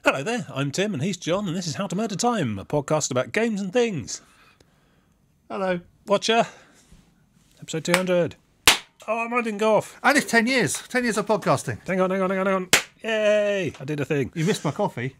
Hello there, I'm Tim and he's John, and this is How to Murder Time, a podcast about games and things. Hello. Watcher, episode 200. Oh, mine didn't go off. And it's 10 years. 10 years of podcasting. Hang on. Yay, I did a thing. You missed my coffee.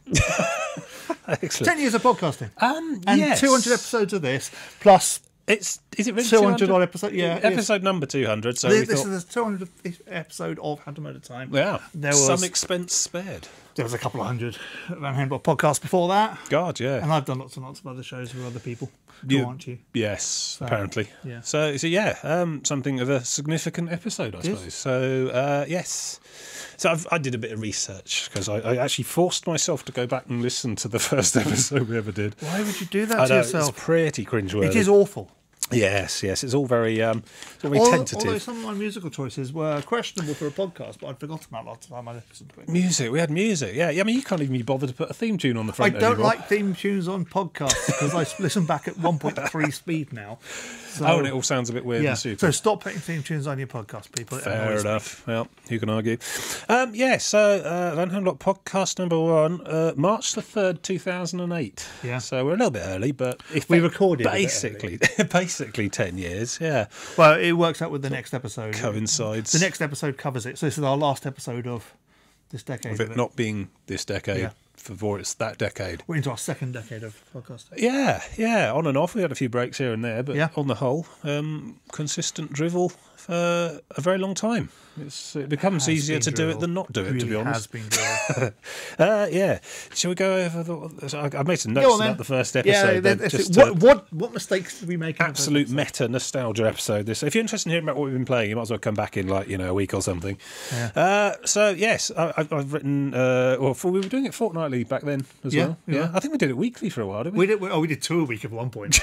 Excellent. 10 years of podcasting. And yes. 200 episodes of this, plus Is it really 200 odd episodes? Yeah. Episode number 200, so This is the 200th episode of How to Murder Time. Yeah, There was some expense spared. There was a couple of hundred Van Handball podcasts before that. God, yeah. And I've done lots and lots of other shows with other people who aren't you. Yes, apparently. yeah. So yeah, something of a significant episode, I suppose. So, yes. So I did a bit of research because I actually forced myself to go back and listen to the first episode we ever did. Why would you do that I to know, yourself? it's pretty cringeworthy. It is awful. Yes, it's all very, tentative. Although some of my musical choices were questionable for a podcast, but I'd forgotten about lots of time I listened to it. We had music, yeah. I mean, you can't even be bothered to put a theme tune on the front I don't anymore. like theme tunes on podcasts because I listen back at 1.3 speed now. So, and it all sounds a bit weird yeah. and stupid. So stop putting theme tunes on your podcast, people. It Fair annoys me. enough. Well, who can argue? So Van Hemlock podcast number 1, March the 3rd, 2008. Yeah. So we're a little bit early, but if We recorded a bit basically 10 years, yeah. Well, it works out with the next episode. Coincides. The next episode covers it. So this is our last episode of this decade. Of it not being this decade, Yeah. before it's that decade. We're into our second decade of podcasting. Yeah, on and off. We had a few breaks here and there, but Yeah. on the whole, consistent drivel for a very long time. It becomes easier to do it than not do it, to be honest. Has been drivel. Yeah. Shall we go over I made some Go notes on, then. about the first Yeah, episode. then, that's just it. What mistakes did we make? In the first absolute episode? meta nostalgia episode. This. If you're interested in hearing about what we've been playing, you might as well come back in a week or something. Yeah. So yes, I've written. We were doing it fortnightly back then as Yeah, well. we were. I think we did it weekly for a while, didn't we? We did 2 a week at one point.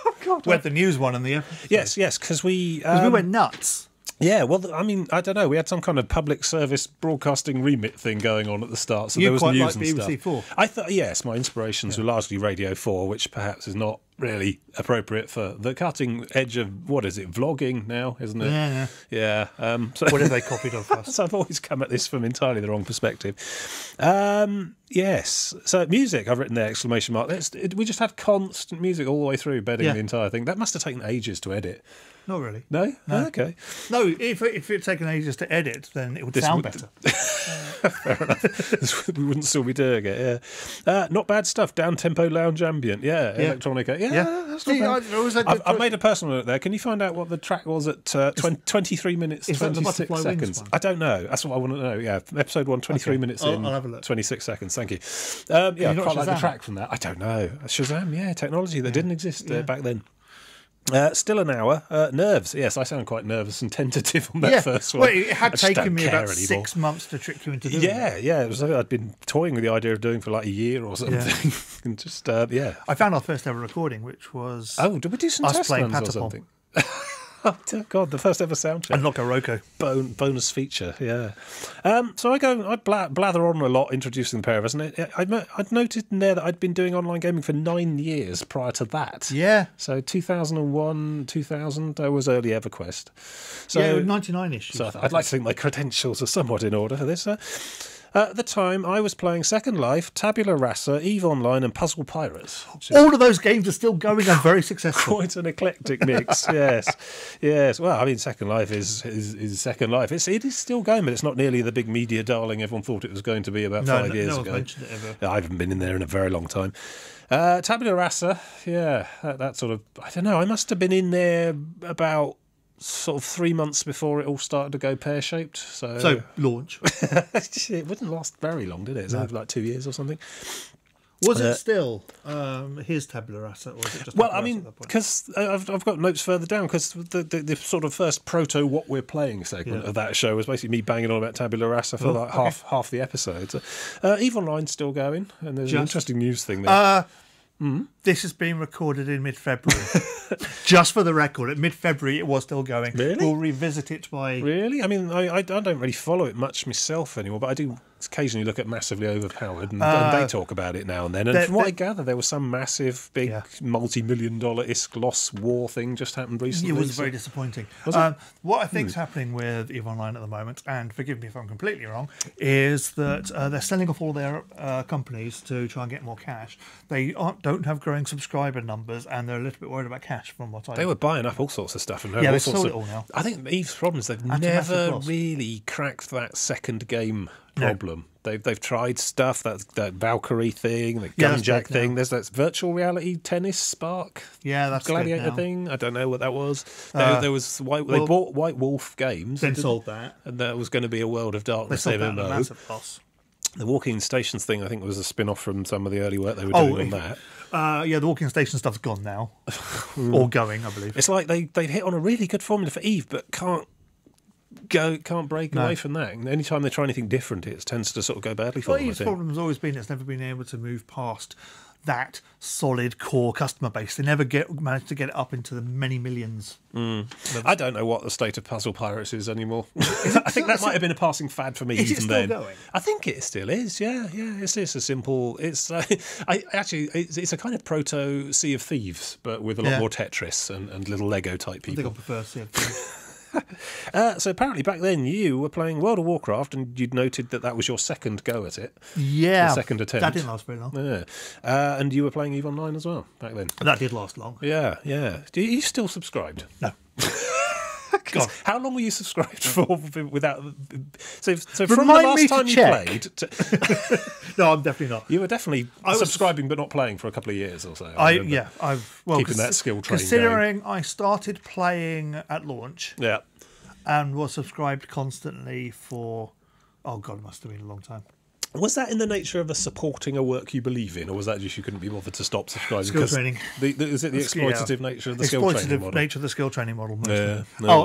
Oh God. We had the news one and the episode. Yes, because we We went nuts. Yeah, well, I mean, I don't know. We had some kind of public service broadcasting remit thing going on at the start, so You there was quite news like and BBC stuff. 4. I thought, yes, my inspirations were largely Radio 4, which perhaps is not really appropriate for the cutting edge of, what is it, vlogging now, isn't it? Yeah. So, What have they copied off us? so I've always come at this from entirely the wrong perspective. Yes. So music, I've written there, exclamation mark. We just had constant music all the way through, bedding Yeah. the entire thing. That must have taken ages to edit. Not really. No? Oh, okay. No, if it taken ages to edit, then it would sound better. Fair enough. We wouldn't still be doing it, yeah. Not bad stuff. Down-tempo lounge ambient, yeah. Electronica, yeah. That's not See, bad. I've made a personal note there. Can you find out what the track was at 23 minutes, is that the 26 Butterfly Wings seconds? one? I don't know. That's what I want to know, yeah. Episode 1, 23 minutes in, I'll have a look. 26 seconds, thank you. I you not quite like the Shazam? track from that. I don't know. Shazam, yeah, technology that didn't exist back then. Still an hour. Nerves. Yes, I sound quite nervous and tentative on that first one. Well, it had I just taken don't me care about anymore. 6 months to trick you into doing it. Yeah. It was something I'd been toying with the idea of doing for like a year or something. And just, yeah. I found our first ever recording, which was Oh, did we do some us test playing runs or Patapon. something? Oh, dear God, the first ever sound check. and Loco Roco. Bonus feature, yeah. So I blather on a lot introducing the pair of us, and I'd noted in there that I'd been doing online gaming for 9 years prior to that. Yeah. So 2001, 2000, I was early EverQuest. So, Yeah, 99-ish. So I'd like to think my credentials are somewhat in order for this. At the time, I was playing Second Life, Tabula Rasa, EVE Online, and Puzzle Pirates. Which is All of those games are still going and very successful. quite an eclectic mix. Yes. Well, I mean, Second Life is Second Life. It is still going, but it's not nearly the big media darling everyone thought it was going to be about 5 years no one's ago. mentioned it ever. I haven't been in there in a very long time. Tabula Rasa, yeah, that sort of, I don't know, I must have been in there about sort of 3 months before it all started to go pear-shaped. So, launch. It wouldn't last very long, did it? It was like 2 years or something. Was it still his Tabula Rasa, or was it just Well, Tabula I Rasa mean, at that point? because I've got notes further down, because the sort of first proto what we're playing segment of that show was basically me banging on about Tabula Rasa for half the episodes. EVE Online's still going, and there's an interesting news thing there. This is being recorded in mid-February. Just for the record, at mid-February it was still going. Really? We'll revisit it by... Really? I mean, I don't really follow it much myself anymore, but I do occasionally look at massively overpowered, and they talk about it now and then. And from what I gather, there was some massive, big, multi-million-dollar Isklos war thing just happened recently. It was very disappointing. What I think is happening with EVE Online at the moment, and forgive me if I'm completely wrong, is that they're selling off all their companies to try and get more cash. They don't have growing subscriber numbers, and they're a little bit worried about cash. From what they were buying up all sorts of stuff, and they sold it all now. I think EVE's problem is they've never really cracked that second game problem. They've tried stuff, that Valkyrie thing, the Gunjack thing. There's that virtual reality tennis Spark, that's Gladiator thing. I don't know what that was. There was they bought White Wolf Games, then sold that, and that was going to be a World of Darkness MMO. Massive loss. The Walking Stations thing, I think, was a spin-off from some of the early work they were doing on that. The Walking Station stuff's gone now, or going, I believe. It's like they've hit on a really good formula for EVE, but can't break away from that. And anytime they try anything different, it tends to sort of go badly for them. EVE's problem has always been it's never been able to move past that solid core customer base. They never managed to get it up into the many millions. I don't know what the state of Puzzle Pirates is anymore. I think that might have been a passing fad for me. Is it still going? I think it still is. Yeah. It's a simple. It's it's a kind of proto Sea of Thieves, but with a lot more Tetris and little Lego type people. I think I prefer Sea of Thieves. So apparently back then you were playing World of Warcraft, and you'd noted that was your second go at it. Yeah, second attempt. That didn't last very long. Yeah, and you were playing EVE Online as well back then. That did last long. Yeah. Do you still subscribed? No. God. How long were you subscribed for without? So from the last time you played, no, I'm definitely not. You were definitely subscribing but not playing for a couple of years or so. I've keeping that skill train considering going. I started playing at launch, and was subscribed constantly for it must have been a long time. Was that in the nature of supporting a work you believe in, or was that just you couldn't be bothered to stop subscribing? Skill training. Is it the exploitative nature of the skill training model? Exploitative nature of the skill training model.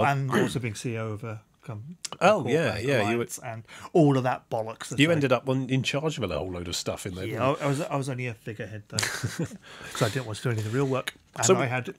And also being CEO of a company. You were, and all of that bollocks. You ended up in charge of a whole load of stuff in there. Yeah, I was only a figurehead though, because I didn't want to do any of the real work, and I had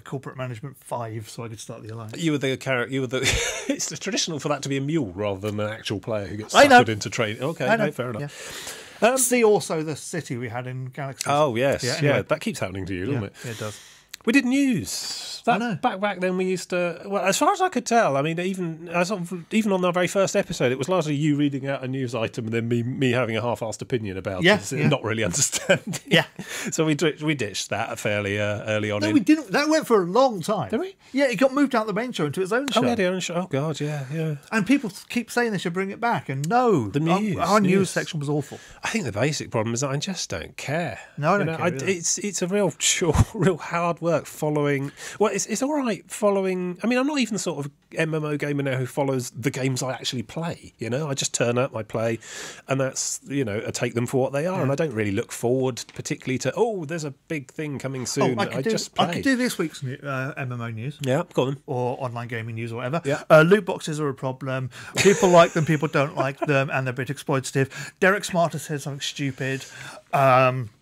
corporate management 5, so I could start the alliance. You were the character. You were the. It's traditional for that to be a mule rather than an actual player who gets suckered into training. Okay, fair enough. Yeah. See also the city we had in Galaxy. Oh yes, anyway. That keeps happening to you, doesn't it? Yeah, it does. We did news. I know. Back then we used to. Well, as far as I could tell, I mean, even on our very first episode, it was largely you reading out a news item and then me having a half-assed opinion about it, and not really understanding. Yeah. So we ditched that fairly early on. No, we didn't. That went for a long time. Did we? Yeah, it got moved out the main show into its own show. Oh, yeah, the own show. Oh God, yeah. And people keep saying they should bring it back, and no, the news. Our news section was awful. I think the basic problem is that I just don't care. No, I don't care. Really. It's a real hard work following. Well, it's all right following. I mean, I'm not even the sort of MMO gamer now who follows the games I actually play. I just turn up, I play, and that's I take them for what they are, and I don't really look forward particularly to there's a big thing coming soon. I just play. I could do this week's MMO news. Yeah, go on. Or online gaming news or whatever. Yeah. Loot boxes are a problem. People like them, people don't like them, and they're a bit exploitative. Derek Smarter said something stupid.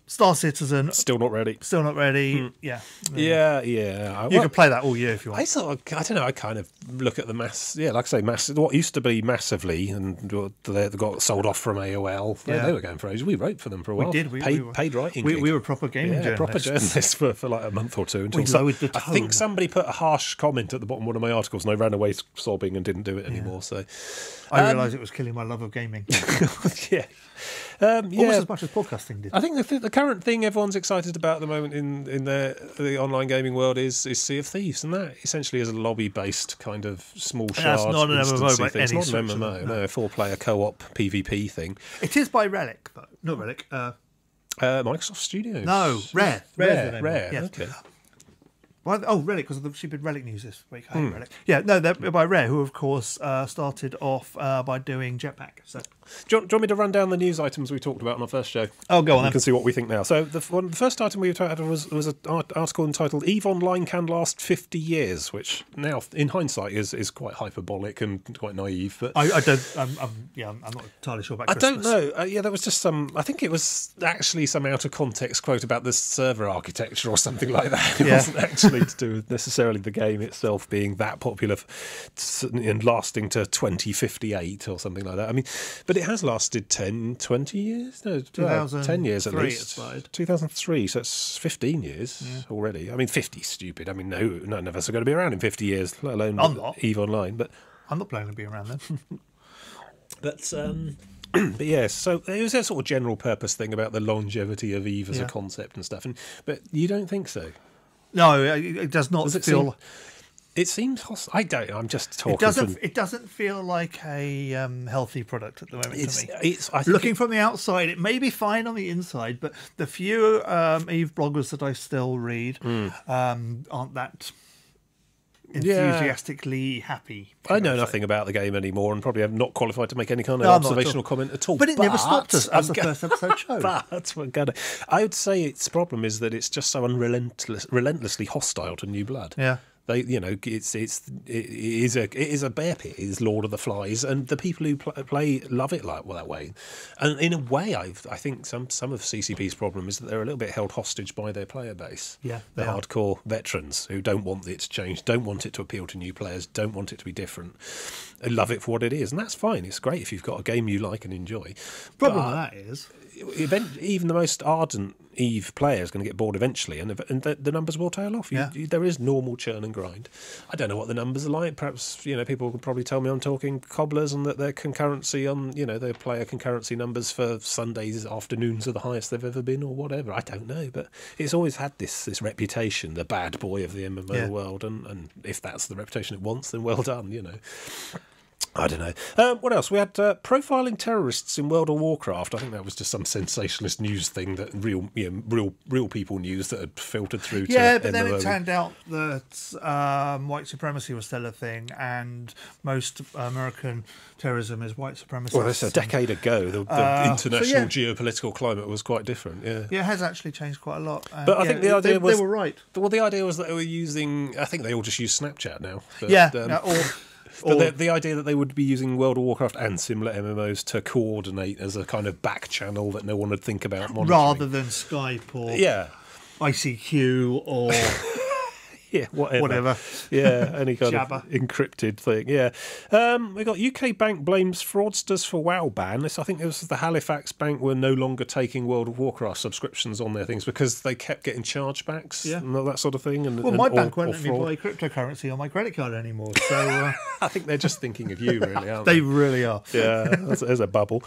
Star Citizen still not ready. Yeah. You could play that all year if you want. I don't know. I kind of look at the mass. Yeah, like I say, mass. What used to be Massively, and they got sold off from AOL. They were going for ages. We wrote for them for a while. We did. We were paid writing. We were proper gaming journalists. Proper journalists for like a month or two. Until I think somebody put a harsh comment at the bottom of one of my articles, and I ran away sobbing and didn't do it anymore. So I realised it was killing my love of gaming. Yeah. Almost as much as podcasting did. I think the current thing everyone's excited about at the moment in the online gaming world is Sea of Thieves, and that essentially is a lobby-based kind of small shard. That's not an MMO by any It's not an stretch MMO, no, a 4-player co-op PvP thing. It is by Relic, though. Not Relic. Microsoft Studios. No, Rare. Rare. Yes. Okay. Well, Relic, because of the stupid Relic news this week. I hate Relic. Yeah, no, they're by Rare, who, of course, started off by doing Jetpack. So, do you want me to run down the news items we talked about on our first show? Oh, go on. We can see what we think now. So the first item we had was an article entitled "EVE Online Can Last 50 Years," which now, in hindsight, is quite hyperbolic and quite naive. But I'm not entirely sure about Christmas. I don't know. There was just some. I think it was actually some out of context quote about the server architecture or something like that. It wasn't actually to do with necessarily the game itself being that popular and lasting to 2058 or something like that. I mean, but it has lasted 10, 20 years? No, 10 years at least. 2003, so it's 15 years already. I mean, 50 is stupid. I mean, none of us are going to be around in 50 years, let alone EVE Online. But I'm not planning to be around then. But yes, so it was a sort of general purpose thing about the longevity of EVE as a concept and stuff. But you don't think so? No, it does not feel... It seems hostile. I don't. I'm just talking. It doesn't feel like a healthy product at the moment to me. Looking from the outside, it may be fine on the inside, but the few EVE bloggers that I still read aren't that enthusiastically happy. I know nothing about the game anymore, and probably am not qualified to make any kind of observational comment at all. But it never stopped us, as the first episode showed. I would say its problem is that it's just so relentlessly hostile to new blood. Yeah. It is a bear pit. It is Lord of the Flies, and the people who play love it that way. And in a way, I think some of CCP's problem is that they're a little bit held hostage by their player base. Yeah, the hardcore veterans who don't want it to change, don't want it to appeal to new players, don't want it to be different. They love it for what it is, and that's fine. It's great if you've got a game you like and enjoy. Problem with that is, even the most ardent EVE player is going to get bored eventually, and the numbers will tail off. There is normal churn and grind. I don't know what the numbers are like. Perhaps people can probably tell me I'm talking cobblers, and that their concurrency on their player concurrency numbers for Sundays afternoons are the highest they've ever been, or whatever. I don't know, but it's always had this reputation, the bad boy of the MMO world, and if that's the reputation it wants, then well done. I don't know. What else? We had profiling terrorists in World of Warcraft. I think that was just some sensationalist news thing that real people news that had filtered through to but then it turned out that white supremacy was still a thing, and most American terrorism is white supremacy. Well, that's a decade ago. The international geopolitical climate was quite different. Yeah, it has actually changed quite a lot. But I think the idea was... They were right. Well, the idea was that they were using... I think they all just use Snapchat now. But, But the idea that they would be using World of Warcraft and similar MMOs to coordinate as a kind of back channel that no one would think about monitoring. Rather than Skype or ICQ or... whatever. Yeah, any kind of encrypted thing. Yeah. We got UK bank blames fraudsters for WoW ban. I think it was the Halifax bank were no longer taking World of Warcraft subscriptions on their things because they kept getting chargebacks and all that sort of thing. My bank won't let me buy cryptocurrency on my credit card anymore. So I think they're just thinking of you, really, aren't they? They really are. Yeah, there's a bubble.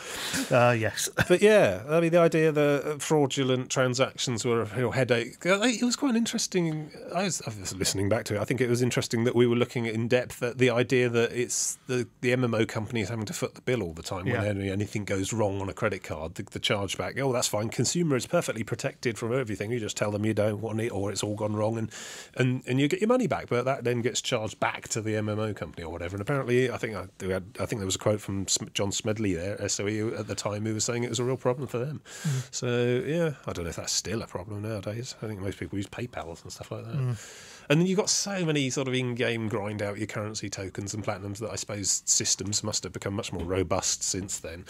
Yes. But yeah, I mean, the idea that fraudulent transactions were a real headache. It was quite interesting. I was listening back to it, I think it was interesting that we were looking at in depth at the idea that it's the MMO companies having to foot the bill all the time when anything goes wrong on a credit card. The chargeback, that's fine. Consumer is perfectly protected from everything. You just tell them you don't want it or it's all gone wrong, and you get your money back. But that then gets charged back to the MMO company or whatever. And apparently, I think there was a quote from John Smedley there, SOE at the time, who was saying it was a real problem for them. So I don't know if that's still a problem nowadays. I think most people use PayPal and stuff like that. And then you've got so many sort of in-game grind out your currency tokens and platinums that I suppose systems must have become much more robust since then.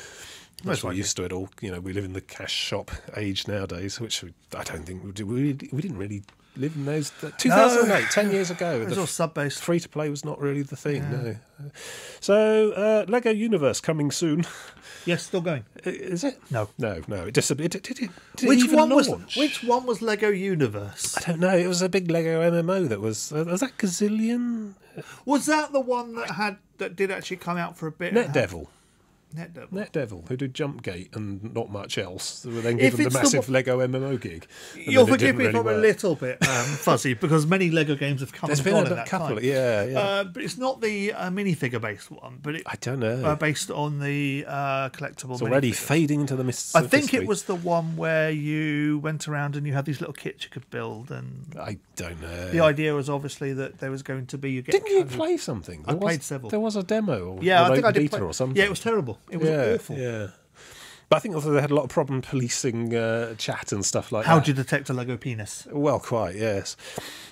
Much more used to it all. We live in the cash shop age nowadays, which I don't think we didn't really live in those. 2008, 10 years ago. It was all sub-based. Free-to-play was not really the thing, no. So, Lego Universe coming soon. Yes, still going. Is it? No. It disappeared. Which one was Lego Universe? I don't know. It was a big Lego MMO that was that Gazillion? Was that the one that did actually come out for a bit? NetDevil, who did Jumpgate and not much else. They were then given the massive Lego MMO gig. You'll forgive me if I'm a little bit fuzzy, because many Lego games have come and gone in that time. But it's not the minifigure-based one. But I don't know. Based on the collectible. It's already fading into the mists. I think it was the one where you went around and you had these little kits you could build. And I don't know. The idea was obviously that there was going to be... Didn't you play something? I played several. There was a demo. I think I did play. Or something. Yeah, it was terrible. It was awful. Yeah. But I think also they had a lot of problem policing chat and stuff like that. How do you detect a Lego penis? Well, quite, yes.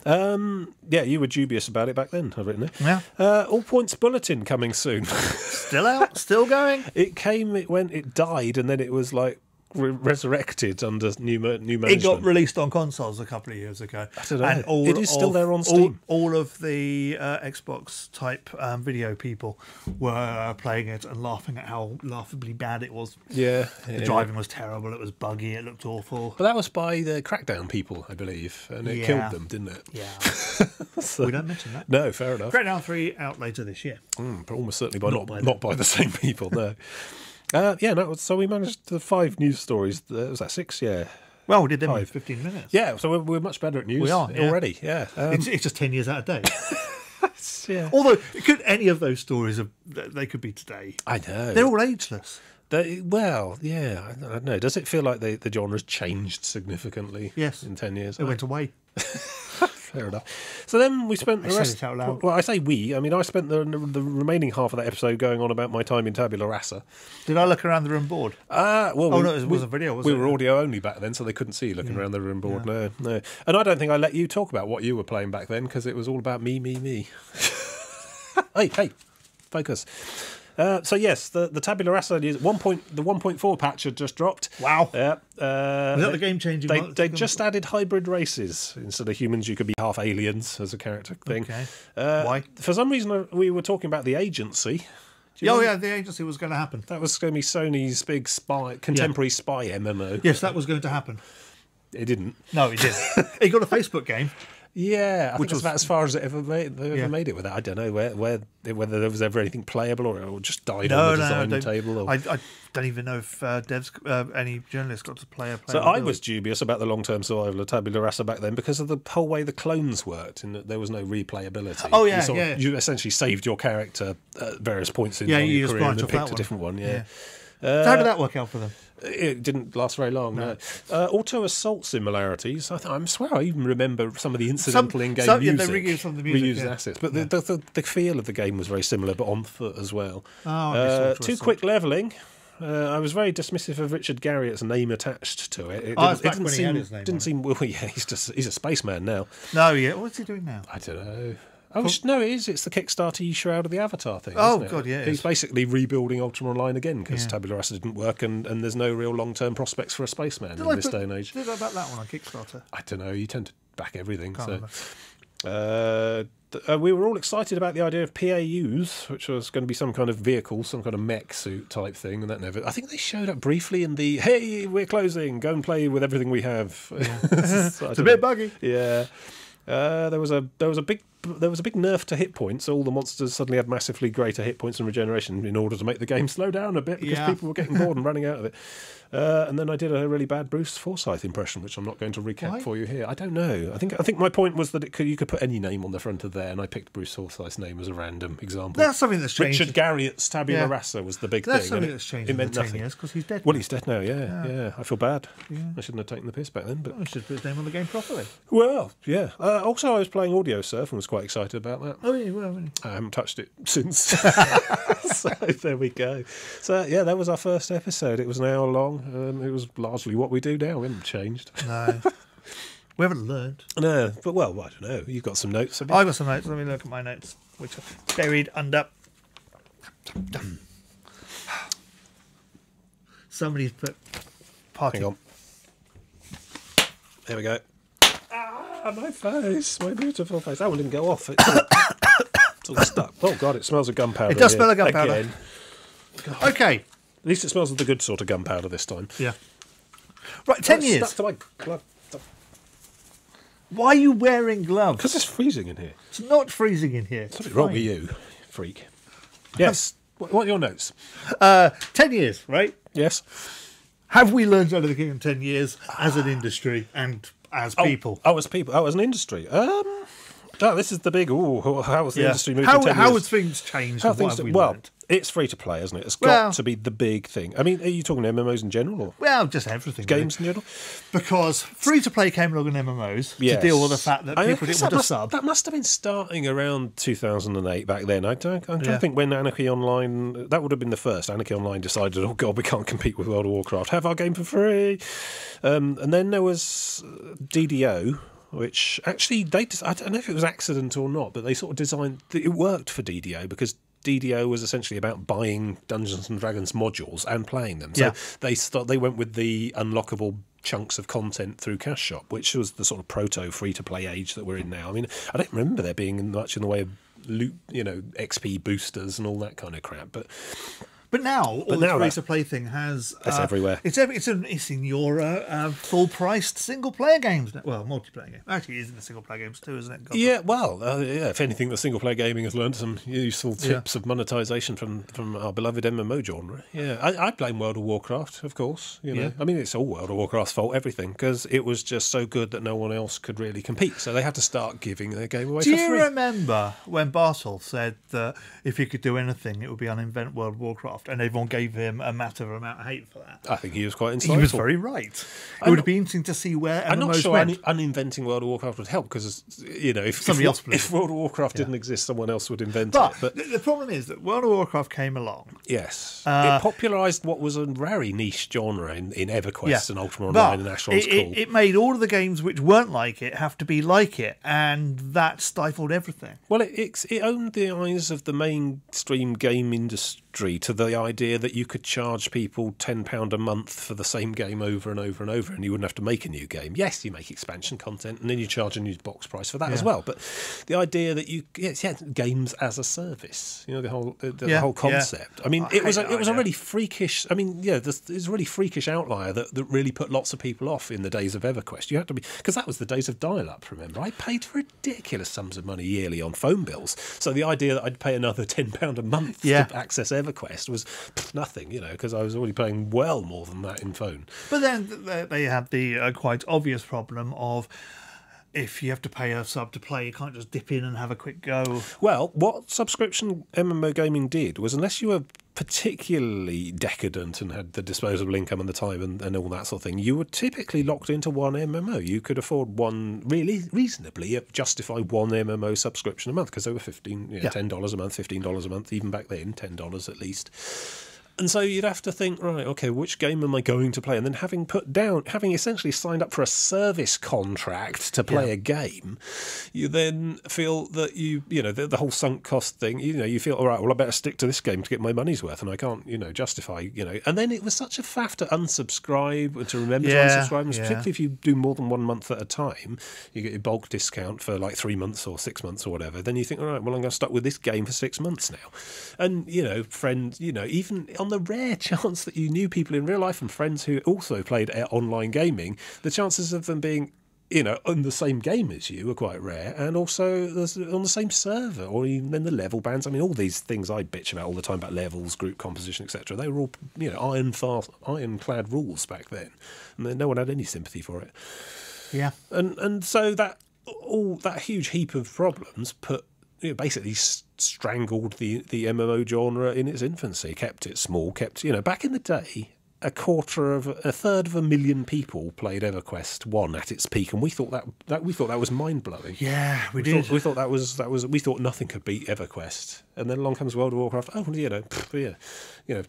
You were dubious about it back then, I've written it. Yeah. All Points Bulletin coming soon. Still out? Still going? It came, it went, it died, and then it was like resurrected under new management. It got released on consoles a couple of years ago. I don't know. And it is still there on Steam. All of the Xbox type video people were playing it and laughing at how laughably bad it was. Yeah. The driving was terrible. It was buggy. It looked awful. But that was by the Crackdown people, I believe, and it killed them, didn't it? Yeah. So, we don't mention that. No, fair enough. Crackdown 3 out later this year. But almost certainly not by the same people, no. So we managed the 5 news stories. Was that 6? Yeah. Well, we did them in 15 minutes. Yeah, so we're much better at news. We are already. Yeah, it's just 10 years out of date. Yeah. Although, could any of those stories they could be today? I know they're all ageless. I don't know. Does it feel like the genre's changed significantly? Yes, in 10 years. It went away. Fair enough. So then we spent the rest. Out loud. Well, I say we. I mean, I spent the remaining half of that episode going on about my time in Tabula Rasa. Did I look around the room bored? It was a video. We were audio only back then, so they couldn't see you looking around the room bored. Yeah. No. And I don't think I let you talk about what you were playing back then because it was all about me. Hey, focus. So yes, the Tabula Rasa news. The 1.4 patch had just dropped. Wow. Yeah. Was that the game changing? They just added hybrid races instead of humans. You could be half aliens as a character thing. Okay. Why? For some reason, we were talking about the agency. The agency was going to happen. That was going to be Sony's big contemporary spy MMO. Yes, that was going to happen. It didn't. No, it didn't. It got a Facebook game. Yeah, I think that's about as far as it ever made it with that. I don't know whether there was ever anything playable or it just died on the design table. I don't even know if any journalists got to play a So I was dubious about the long-term survival of Tabula Rasa back then because of the whole way the clones worked, in that there was no replayability. Oh yeah, you essentially saved your character at various points in your career and then picked a different one. Yeah. So how did that work out for them? It didn't last very long. No. Auto assault similarities. I swear I even remember some of the incidental in-game music. They reused some of the music, assets, but the feel of the game was very similar, but on foot as well. Too quick leveling. I was very dismissive of Richard Garriott's name attached to it. It didn't seem. Well, yeah, he's a spaceman now. No, yeah. What's he doing now? I don't know. No, it is. It's the Kickstarter Shroud of the Avatar thing. Oh, isn't it? God, yeah. He's basically rebuilding Ultima Online again because Tabula Rasa didn't work and there's no real long-term prospects for a spaceman in this day and age. Did I back that one on Kickstarter? I don't know. You tend to back everything. We were all excited about the idea of PAUs, which was going to be some kind of vehicle, some kind of mech suit type thing, and that never. I think they showed up briefly in the "Hey, we're closing. Go and play with everything we have." Yeah. It's a bit buggy. Yeah. There was a big nerf to hit points. All the monsters suddenly had massively greater hit points and regeneration in order to make the game slow down a bit because people were getting bored and running out of it. And then I did a really bad Bruce Forsyth impression, which I'm not going to recap for you here. I don't know. I think my point was that you could put any name on the front of there, and I picked Bruce Forsyth's name as a random example. That's something that's changed. Richard Garriott's Tabula Rasa was the big thing. That's something that's changed in 10 years because he's dead. Well, he's dead now. Yeah. I feel bad. Yeah. I shouldn't have taken the piss back then. But I should put his name on the game properly. Well, yeah. Also, I was playing Audio Surf and was quite excited about that. Oh yeah, well, really? I haven't touched it since. So there we go. So yeah, that was our first episode. It was an hour long. It was largely what we do now. We haven't changed. No. We haven't learned. No, but I don't know. You've got some notes. I've got some notes. Let me look at my notes, which are buried under. Somebody's put parking. Hang on. There we go. My face. My beautiful face. That one didn't go off. It's all stuck. Oh, God, it smells of gunpowder. It does smell of gunpowder. Again. Okay. At least it smells of the good sort of gunpowder this time. Yeah. Right, 10 years. Stuck to my glove. Why are you wearing gloves? Because it's freezing in here. It's not freezing in here. Something wrong with you, freak. Yes. What are your notes? 10 years, right? Yes. Have we learned anything in 10 years as an industry and as people? As people. As an industry. This is the big. How was the industry moving? How has things changed? Learned? It's free to play, isn't it? It's got to be the big thing. I mean, are you talking MMOs in general, or just everything? Games in general? Because free to play came along in MMOs to deal with the fact that people didn't want to sub. That must have been starting around 2008 back then. I'm trying to think when Anarchy Online. That would have been the first. Anarchy Online decided, oh God, we can't compete with World of Warcraft. Have our game for free. And then there was DDO. Which actually I don't know if it was accident or not, but they sort of designed. It worked for DDO because DDO was essentially about buying Dungeons and Dragons modules and playing them. So they went with the unlockable chunks of content through Cash Shop, which was the sort of proto free-to-play age that we're in now. I mean, I don't remember there being much in the way of loot, XP boosters and all that kind of crap, But now, the free-to-play thing has... It's everywhere. It's in your full-priced single-player games. Well, multiplayer games. Actually, it is in the single-player games too, isn't it? If anything, the single-player gaming has learned some useful tips of monetization from our beloved MMO genre. Yeah, I blame World of Warcraft, of course. I mean, it's all World of Warcraft's fault, everything, because it was just so good that no one else could really compete. So they had to start giving their game away for free. Do you remember when Bartel said that if he could do anything, it would be uninvent World of Warcraft? And everyone gave him a massive amount of hate for that. I think he was quite insightful. He was very right. It would be interesting to see where MMOs I'm not sure went. uninventing World of Warcraft would help, because if World of Warcraft didn't exist, someone else would invent it. But the problem is that World of Warcraft came along. Yes, it popularised what was a very niche genre in EverQuest and Ultima Online and Asheron's Call. It made all of the games which weren't like it have to be like it, and that stifled everything. Well, it owned the eyes of the mainstream game industry to the idea that you could charge people £10 a month for the same game over and over and over, and you wouldn't have to make a new game. Yes, you make expansion content, and then you charge a new box price for that as well. But the idea that games as a service, the whole concept. I mean, it was a really freakish. I mean, it's a really freakish outlier that really put lots of people off in the days of EverQuest. You had to be, because that was the days of dial-up. Remember, I paid ridiculous sums of money yearly on phone bills. So the idea that I'd pay another £10 a month to access EverQuest was nothing, because I was already paying well more than that in phone. But then they had the quite obvious problem of, if you have to pay a sub to play, you can't just dip in and have a quick go. Well, what subscription MMO gaming did was, unless you were particularly decadent and had the disposable income and the time and all that sort of thing, you were typically locked into one MMO. You could afford one, really reasonably justify one MMO subscription a month, because they were $10 a month, $15 a month, even back then, $10 at least. And so you'd have to think, right, okay, which game am I going to play? And then having essentially signed up for a service contract to play a game, you then feel that the whole sunk cost thing, you feel, all right, well, I better stick to this game to get my money's worth, and I can't, justify, And then it was such a faff to unsubscribe and to remember to unsubscribe, and particularly if you do more than 1 month at a time, you get your bulk discount for like 3 months or 6 months or whatever. Then you think, all right, well, I'm going to stuck with this game for 6 months now. And, friends, even on the rare chance that you knew people in real life and friends who also played online gaming, the chances of them being on the same game as you are quite rare, and also on the same server, or even in the level bands. I mean, all these things I bitch about all the time about levels, group composition, etc. They were all ironclad rules back then, and no one had any sympathy for it. Yeah, and so that huge heap of problems basically strangled the MMO genre in its infancy, kept it small, back in the day, a third of a million people played EverQuest 1 at its peak, and we thought that was mind blowing. Yeah, we did. We thought we thought nothing could beat EverQuest, and then along comes World of Warcraft.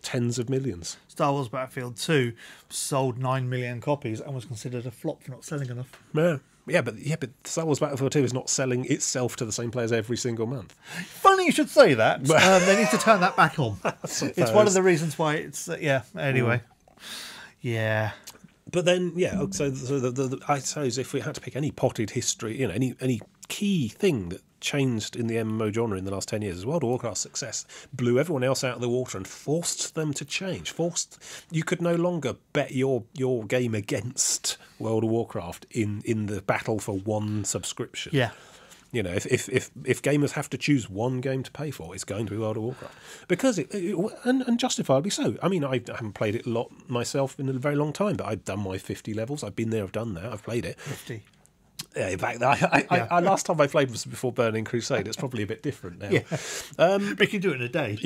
Tens of millions. Star Wars Battlefield 2 sold 9 million copies and was considered a flop for not selling enough. Yeah, but Star Wars Battlefield 2 is not selling itself to the same players every single month. Funny you should say that. They need to turn that back on. It's one of the reasons why it's... anyway. Yeah. But then, I suppose if we had to pick any potted history, any key thing that changed in the MMO genre in the last 10 years, as World of Warcraft's success blew everyone else out of the water and forced them to change. You could no longer bet your game against World of Warcraft in the battle for one subscription. Yeah. If gamers have to choose one game to pay for, it's going to be World of Warcraft, because and justifiably so. I mean, I haven't played it a lot myself in a very long time, but I've done my 50 levels. I've been there, I've done that, I've played it. 50. Yeah, in fact, last time I played was before Burning Crusade. It's probably a bit different now. We can do it in a day.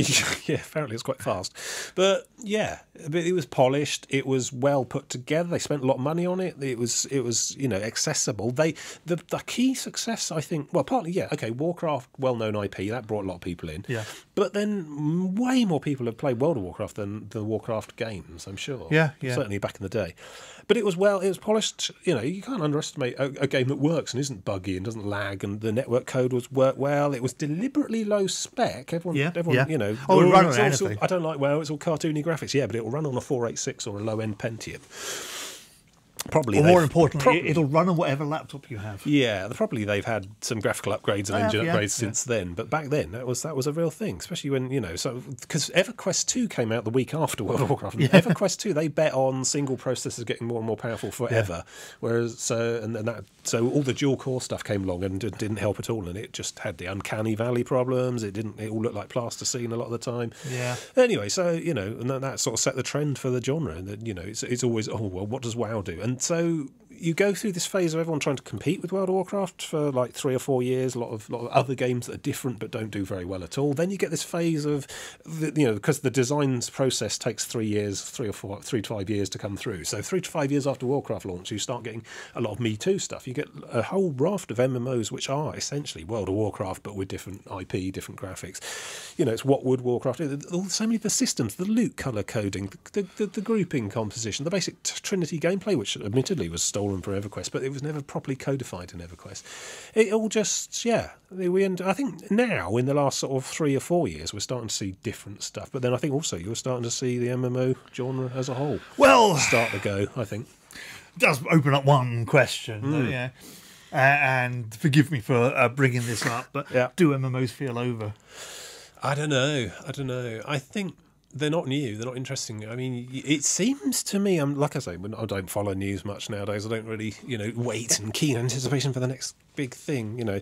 Yeah, apparently it's quite fast. But it was polished. It was well put together. They spent a lot of money on it. It was accessible. The key success, I think, well, partly Warcraft, well-known IP, that brought a lot of people in. Yeah. But then way more people have played World of Warcraft than the Warcraft games, I'm sure. Yeah. Certainly back in the day. But it was polished. You can't underestimate a game that works and isn't buggy and doesn't lag, and the network code worked well. It was deliberately low spec. Everyone, you know, it run on anything. I don't like, well, it's all cartoony graphics. Yeah, but it'll run on a 486 or a low-end Pentium. Probably, or more importantly, it'll run on whatever laptop you have. Yeah, probably they've had some graphical upgrades and engine upgrades since then. But back then, that was a real thing, especially when, you know, so because EverQuest 2 came out the week after World of Warcraft. And EverQuest 2, they bet on single processors getting more and more powerful forever. Whereas so all the dual core stuff came along and didn't help at all, and it just had the uncanny valley problems. It all looked like plasticine a lot of the time. Yeah. Anyway, so you know, and that sort of set the trend for the genre. And you know, it's always, oh well, what does WoW do? And so you go through this phase of everyone trying to compete with World of Warcraft for like 3 or 4 years. A lot of other games that are different but don't do very well at all. Then you get this phase of, you know, because the designs process takes 3 to 5 years to come through. So 3 to 5 years after Warcraft launch, you start getting a lot of Me Too stuff. You get a whole raft of MMOs which are essentially World of Warcraft but with different IP, different graphics. You know, it's what would Warcraft do? So many of the systems, the loot color coding, the grouping composition, the basic Trinity gameplay, which admittedly was stolen for EverQuest, but it was never properly codified in EverQuest. It all just, I think now in the last sort of 3 or 4 years we're starting to see different stuff, but then I think also you're starting to see the MMO genre as a whole start to go, I think. It does open up one question, and forgive me for bringing this up, but do MMOs feel over? I don't know. I think they're not new. They're not interesting. I mean, it seems to me, like I say, I don't follow news much nowadays. I don't really, you know, wait in keen anticipation for the next big thing. You know,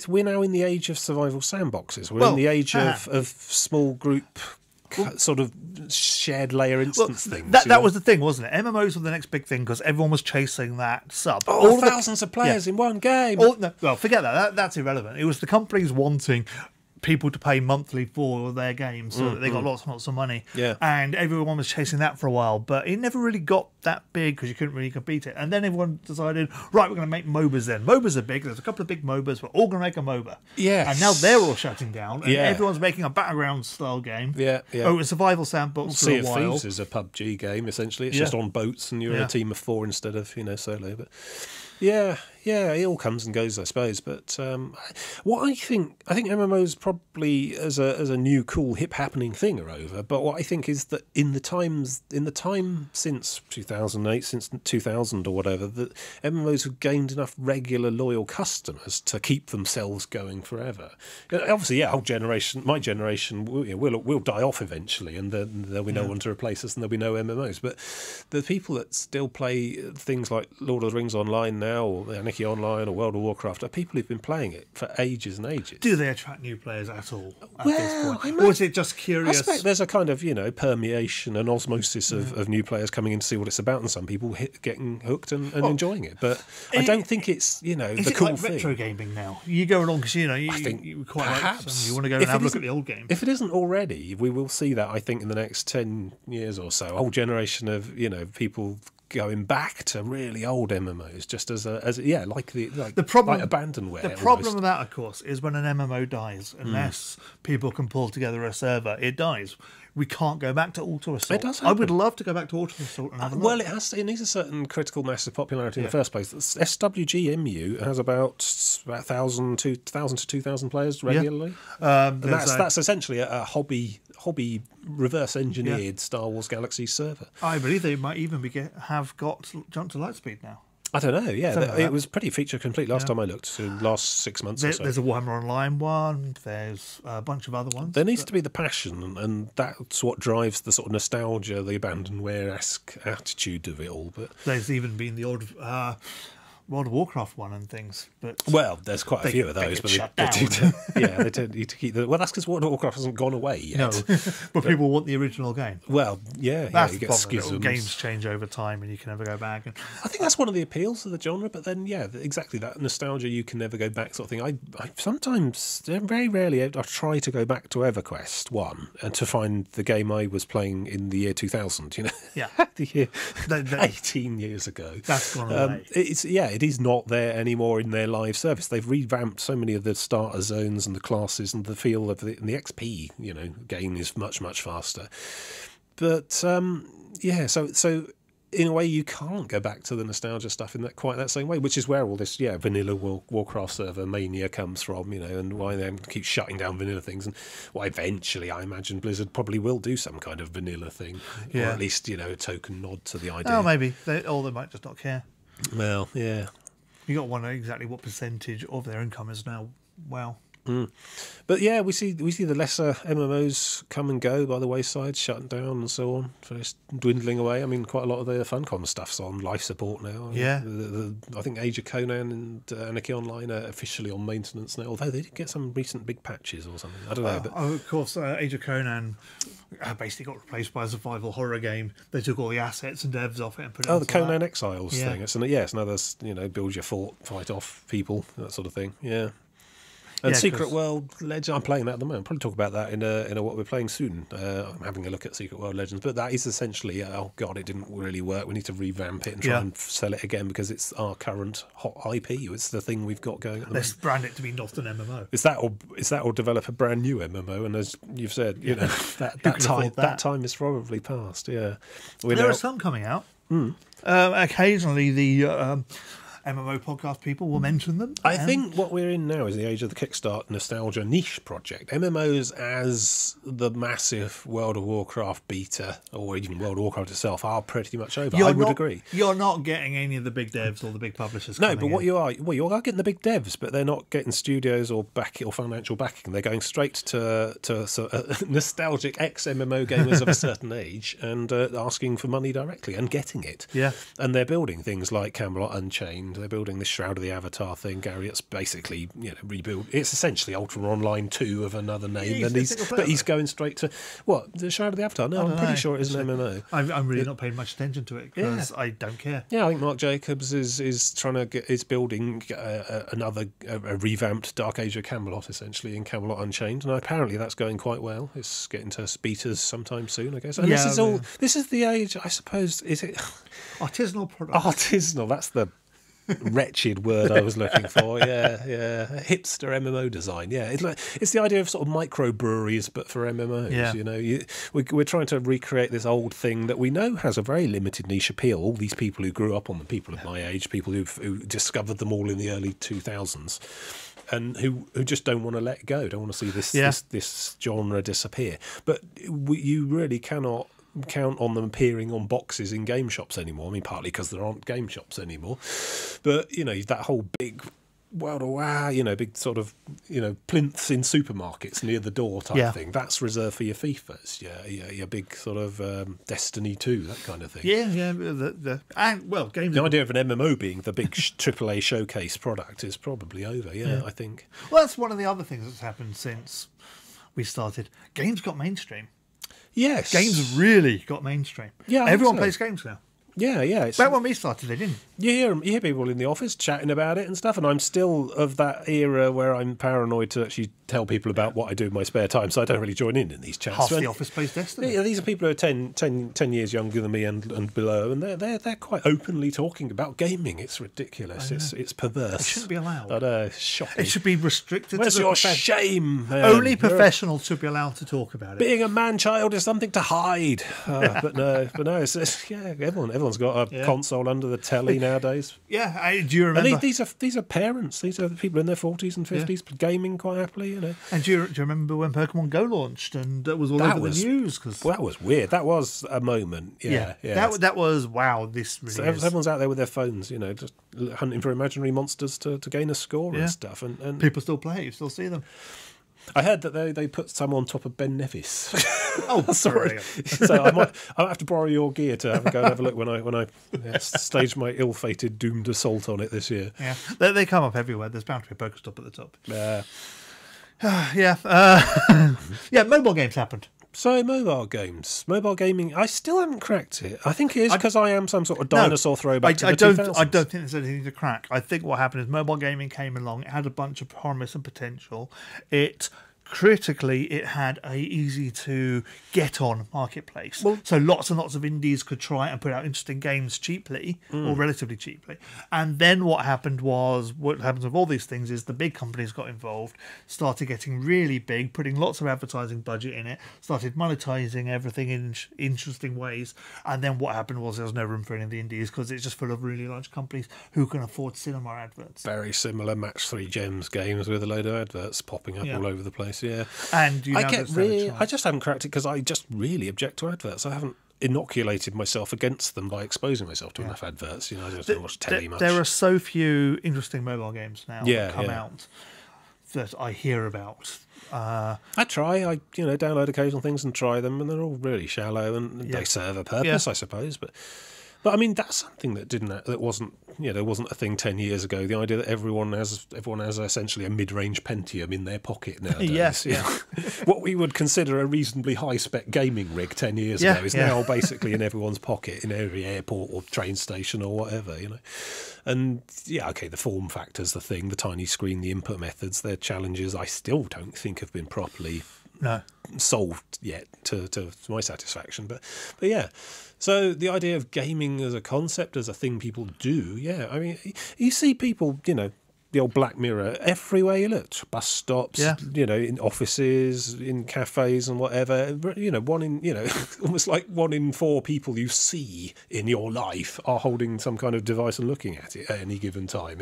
we're now in the age of survival sandboxes. We're in the age of small group sort of shared layer instance things. That was the thing, wasn't it? MMOs were the next big thing because everyone was chasing that sub. All thousands of players in one game. Well, forget that. That's irrelevant. It was the companies wanting people to pay monthly for their games so that they got lots and lots of money. Yeah. And everyone was chasing that for a while, but it never really got that big because you couldn't really compete it. And then everyone decided, right, we're going to make MOBAs then. MOBAs are big. There's a couple of big MOBAs. We're all going to make a MOBA. Yes. And now they're all shutting down. And everyone's making a battleground style game. Yeah. Oh, a survival sandbox for a while. Sea of Thieves is a PUBG game, essentially. It's just on boats and you're a team of 4 instead of, you know, solo. But yeah, it all comes and goes, I suppose. But what I think MMOs probably as a new, cool, hip happening thing are over. But what I think is that in the time since 2008, since 2000 or whatever, that MMOs have gained enough regular, loyal customers to keep themselves going forever. Obviously, my generation, we'll die off eventually, and then there'll be no one to replace us, and there'll be no MMOs. But the people that still play things like Lord of the Rings Online now, or Anarchy Online, or World of Warcraft, are people who've been playing it for ages and ages. Do they attract new players at all at this point? Or is it just curious? I suspect there's a kind of, you know, permeation and osmosis of new players coming in to see what it's about, and some people getting hooked and enjoying it. But I don't think it's, you know, the cool thing. Retro gaming now? You go along because, you know, you quite perhaps you want to go and have a look at the old game. If it isn't already, we will see that, I think, in the next 10 years or so. A whole generation of, you know, people going back to really old MMOs, just like abandonware. The problem with that, of course, is when an MMO dies, unless people can pull together a server, it dies. We can't go back to Auto Assault. It does happen. I would love to go back to Auto Assault and have a look. Well, it needs a certain critical mass of popularity in the first place. SWGMU has about 1,000 to 2,000 players regularly. And that's essentially a hobby reverse engineered Star Wars Galaxy server. I believe they might even have got jumped to Lightspeed now. I don't know, it was pretty feature complete last time I looked, so last 6 months or so. There's a Warhammer Online one, there's a bunch of other ones. There needs to be the passion, and that's what drives the sort of nostalgia, the abandonware-esque attitude of it all. But there's even been the old World of Warcraft one and things, but there's quite a few of those. But they tend to keep the. Well, that's because World of Warcraft hasn't gone away yet. No, but people want the original game. Well, that's you get schisms. Games change over time, and you can never go back. I think that's one of the appeals of the genre. But then, exactly that nostalgia, you can never go back sort of thing. I sometimes, very rarely, I try to go back to EverQuest 1 and to find the game I was playing in the year 2000. You know, the year 18 years ago. That's gone away. It is not there anymore in their live service. They've revamped so many of the starter zones and the classes, and the feel of the XP, you know, game is much, much faster. But so in a way, you can't go back to the nostalgia stuff in quite that same way, which is where all this, vanilla Warcraft server mania comes from, and why they keep shutting down vanilla things, and why eventually I imagine Blizzard probably will do some kind of vanilla thing, or at least, a token nod to the idea. Oh, maybe. Or they might just not care. Well, yeah. You got to wonder exactly what percentage of their income is now WoW. But yeah, we see the lesser MMOs come and go by the wayside, shutting down and so on, just dwindling away. I mean, quite a lot of the Funcom stuff's on life support now. Yeah, I think Age of Conan and Anarchy Online are officially on maintenance now, although they did get some recent big patches or something. I don't know. But of course, Age of Conan basically got replaced by a survival horror game. They took all the assets and devs off it and put it. The Conan Exiles thing. It's another build your fort, fight off people, that sort of thing. Yeah. And Secret World Legends, I'm playing that at the moment. I'll probably talk about that in a what we're playing soon. I'm having a look at Secret World Legends, but that is essentially, oh god, it didn't really work. We need to revamp it and try and sell it again because it's our current hot IP. It's the thing we've got going at the Let's brand it to be not an MMO. Is that or develop a brand new MMO? And as you've said, that time is probably past. Yeah, there are some coming out. Occasionally, the MMO podcast people will mention them. I think what we're in now is the age of the Kickstart nostalgia niche project. MMOs as the massive World of Warcraft beta, or even World of Warcraft itself, are pretty much over. I would agree. You're not getting any of the big devs or the big publishers. No, but you are getting the big devs, but they're not getting studios or financial backing. They're going straight to nostalgic ex-MMO gamers of a certain age and asking for money directly and getting it. Yeah. And they're building things like Camelot Unchained. They're building this Shroud of the Avatar thing, Gary. It's basically rebuild. It's essentially Ultra Online 2 of another name, but he's going straight to what, the Shroud of the Avatar. No, I'm pretty sure it is an MMO. I'm really not paying much attention to it because I don't care. Yeah, I think Mark Jacobs is building another revamped Dark Age of Camelot, essentially, in Camelot Unchained, and apparently that's going quite well. It's getting to betas sometime soon, I guess. And this is the age, I suppose. Is it artisanal product? Artisanal. That's the wretched word I was looking for. Yeah. Hipster MMO design. Yeah, it's the idea of sort of microbreweries, but for MMOs. Yeah. We're trying to recreate this old thing that we know has a very limited niche appeal. All these people who grew up on them, people of my age, people who discovered them all in the early 2000s. And who just don't want to let go, don't want to see this genre disappear. But you really cannot count on them appearing on boxes in game shops anymore. I mean, partly because there aren't game shops anymore, but that whole big World of WoW, big sort of plinths in supermarkets near the door type thing. That's reserved for your FIFAs, your big sort of Destiny 2, that kind of thing. Games. The idea of an MMO being the big AAA showcase product is probably over. I think. Well, that's one of the other things that's happened since we started. Games got mainstream. Yes. Games really got mainstream. Yeah, everyone plays games now. Yeah. Back when we started, they didn't. You hear people in the office chatting about it and stuff, and I'm still of that era where I'm paranoid to actually tell people about what I do in my spare time, so I don't really join in these chats. Half the office plays Destiny. Yeah, these are people who are 10 years younger than me and below, and they're quite openly talking about gaming. It's ridiculous. It's perverse. It shouldn't be allowed. I know, it's shocking. It should be restricted. Where's your shame? Man? Only professionals should be allowed to talk about it. Being a man-child is something to hide. But no, everyone's got a console under the telly nowadays. Yeah, do you remember? And these are parents. These are people in their 40s and 50s gaming quite happily. And do you remember when Pokemon Go launched and it was all over the news? That was weird. That was a moment. Yeah. That was wow. This really is. Everyone's out there with their phones, just hunting for imaginary monsters to gain a score and stuff. And people still play. You still see them. I heard that they put some on top of Ben Nevis. Oh, sorry. So I might have to borrow your gear to have a look when I stage my ill-fated doomed assault on it this year. Yeah, they come up everywhere. There's bound to be a Pokestop at the top. Mobile games happened. So mobile gaming, I still haven't cracked it. I think it is because I am some sort of dinosaur throwback to the 2000s. I don't think there's anything to crack. I think what happened is mobile gaming came along. It had a bunch of promise and potential. It critically, it had a easy to get on marketplace. So lots and lots of indies could try and put out interesting games cheaply or relatively cheaply. And then what happens with all these things is the big companies got involved, started getting really big, putting lots of advertising budget in it, started monetizing everything in interesting ways. And then what happened was there was no room for any of the indies because it's just full of really large companies who can afford cinema adverts. Very similar Match 3 Gems games with a load of adverts popping up all over the place. Yeah, and I just haven't cracked it because I just really object to adverts. I haven't inoculated myself against them by exposing myself to enough adverts. I just don't watch telly much. There are so few interesting mobile games now that come out that I hear about. I try. I download occasional things and try them, and they're all really shallow and they serve a purpose, I suppose. But I mean, that's something that wasn't a thing 10 years ago. The idea that everyone has essentially a mid-range Pentium in their pocket nowadays. What we would consider a reasonably high-spec gaming rig 10 years ago is now basically in everyone's pocket in every airport or train station or whatever. And the form factor's the thing. The tiny screen, the input methods, their challenges. I still don't think have been properly solved yet to my satisfaction. But yeah. So the idea of gaming as a concept, as a thing people do, I mean, you see people, the old Black Mirror everywhere you look, bus stops, in offices, in cafes and whatever. Almost like 1 in 4 people you see in your life are holding some kind of device and looking at it at any given time.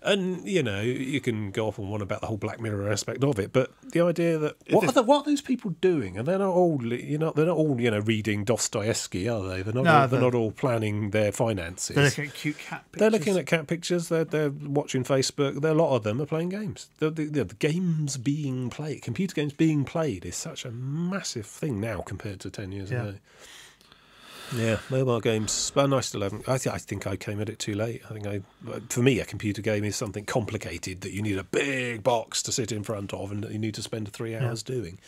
And you can go off on one about the whole Black Mirror aspect of it, but the idea that what are those people doing? And they're not all reading Dostoevsky, are they? They're not all planning their finances. They're looking at cute cat pictures. They're looking at cat pictures. They're watching Facebook. A lot of them are playing games. The games being played, computer games being played, is such a massive thing now compared to 10 years ago. Yeah, mobile games. But I still haven't. I think I came at it too late. For me, a computer game is something complicated that you need a big box to sit in front of and that you need to spend 3 hours doing.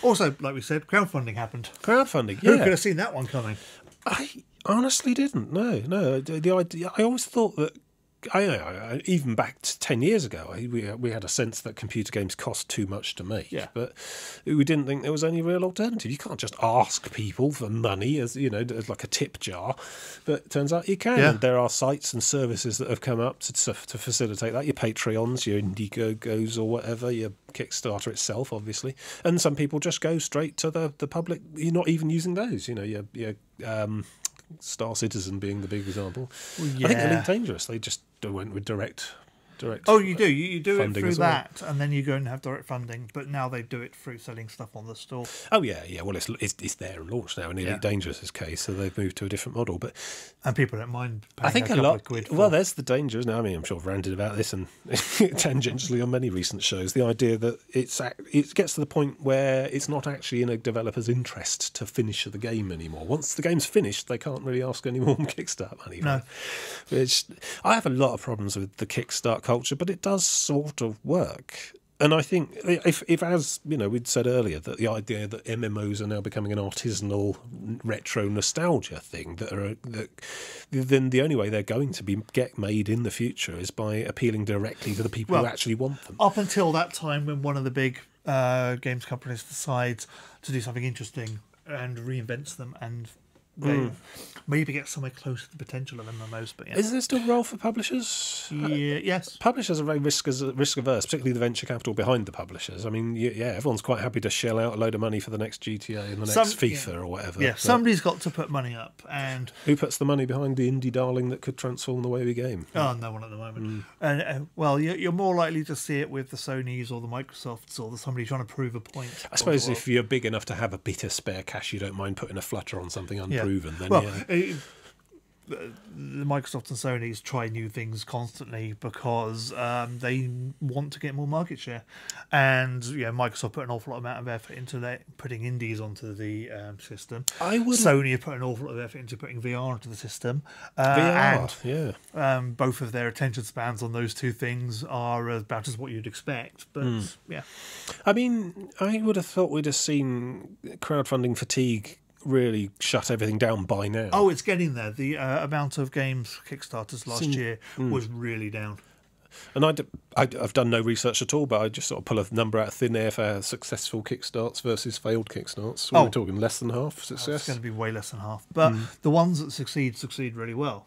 Also, like we said, crowdfunding happened. Crowdfunding, Who could have seen that one coming? I honestly didn't. No. The idea. I always thought that. Even back to 10 years ago, we had a sense that computer games cost too much to make, but we didn't think there was any real alternative. You can't just ask people for money as like a tip jar, but it turns out you can. And there are sites and services that have come up to facilitate that. Your Patreons, your Indiegogos or whatever, your Kickstarter itself, obviously, and some people just go straight to the public. You're not even using those. Your Star Citizen being the big example. I think Elite Dangerous, they just went with direct. Oh, you do. You do it through that, and then you go and have direct funding. But now they do it through selling stuff on the store. Oh yeah. Well, it's there and launched now in Elite Dangerous' case, so they've moved to a different model. And people don't mind paying I think a lot. Quid well, there's the danger. Now, I mean, I'm sure I've ranted about this and tangentially on many recent shows. The idea that it gets to the point where it's not actually in a developer's interest to finish the game anymore. Once the game's finished, they can't really ask any more Kickstart money. No. Which I have a lot of problems with the Kickstart culture, but it does sort of work. And I think if as we'd said earlier, that the idea that MMOs are now becoming an artisanal retro nostalgia thing, then the only way they're going to get made in the future is by appealing directly to the people who actually want them. Up until that time, when one of the big games companies decides to do something interesting and reinvents them and they maybe get somewhere close to the potential of MMOs. But is there still a role for publishers? Yes. Publishers are very risk averse, particularly the venture capital behind the publishers. I mean, everyone's quite happy to shell out a load of money for the next GTA and the next FIFA or whatever. Yeah, somebody's got to put money up. And who puts the money behind the indie darling that could transform the way we game? Oh, no one at the moment. And you're more likely to see it with the Sonys or the Microsofts or somebody trying to prove a point. I suppose if you're big enough to have a bit of spare cash, you don't mind putting a flutter on something unproven. Then the Microsoft and Sony's try new things constantly because they want to get more market share, and Microsoft put an awful lot amount of effort into putting indies onto the system. Sony have put an awful lot of effort into putting VR onto the system. Both of their attention spans on those two things are about as what you'd expect. But I mean, I would have thought we'd have seen crowdfunding fatigue really shut everything down by now. Oh, it's getting there. The amount of games Kickstarters last year was really down. And I've done no research at all, but I just sort of pull a number out of thin air for successful kickstarts versus failed kickstarts. We're talking less than half success. It's going to be way less than half. But the ones that succeed really well.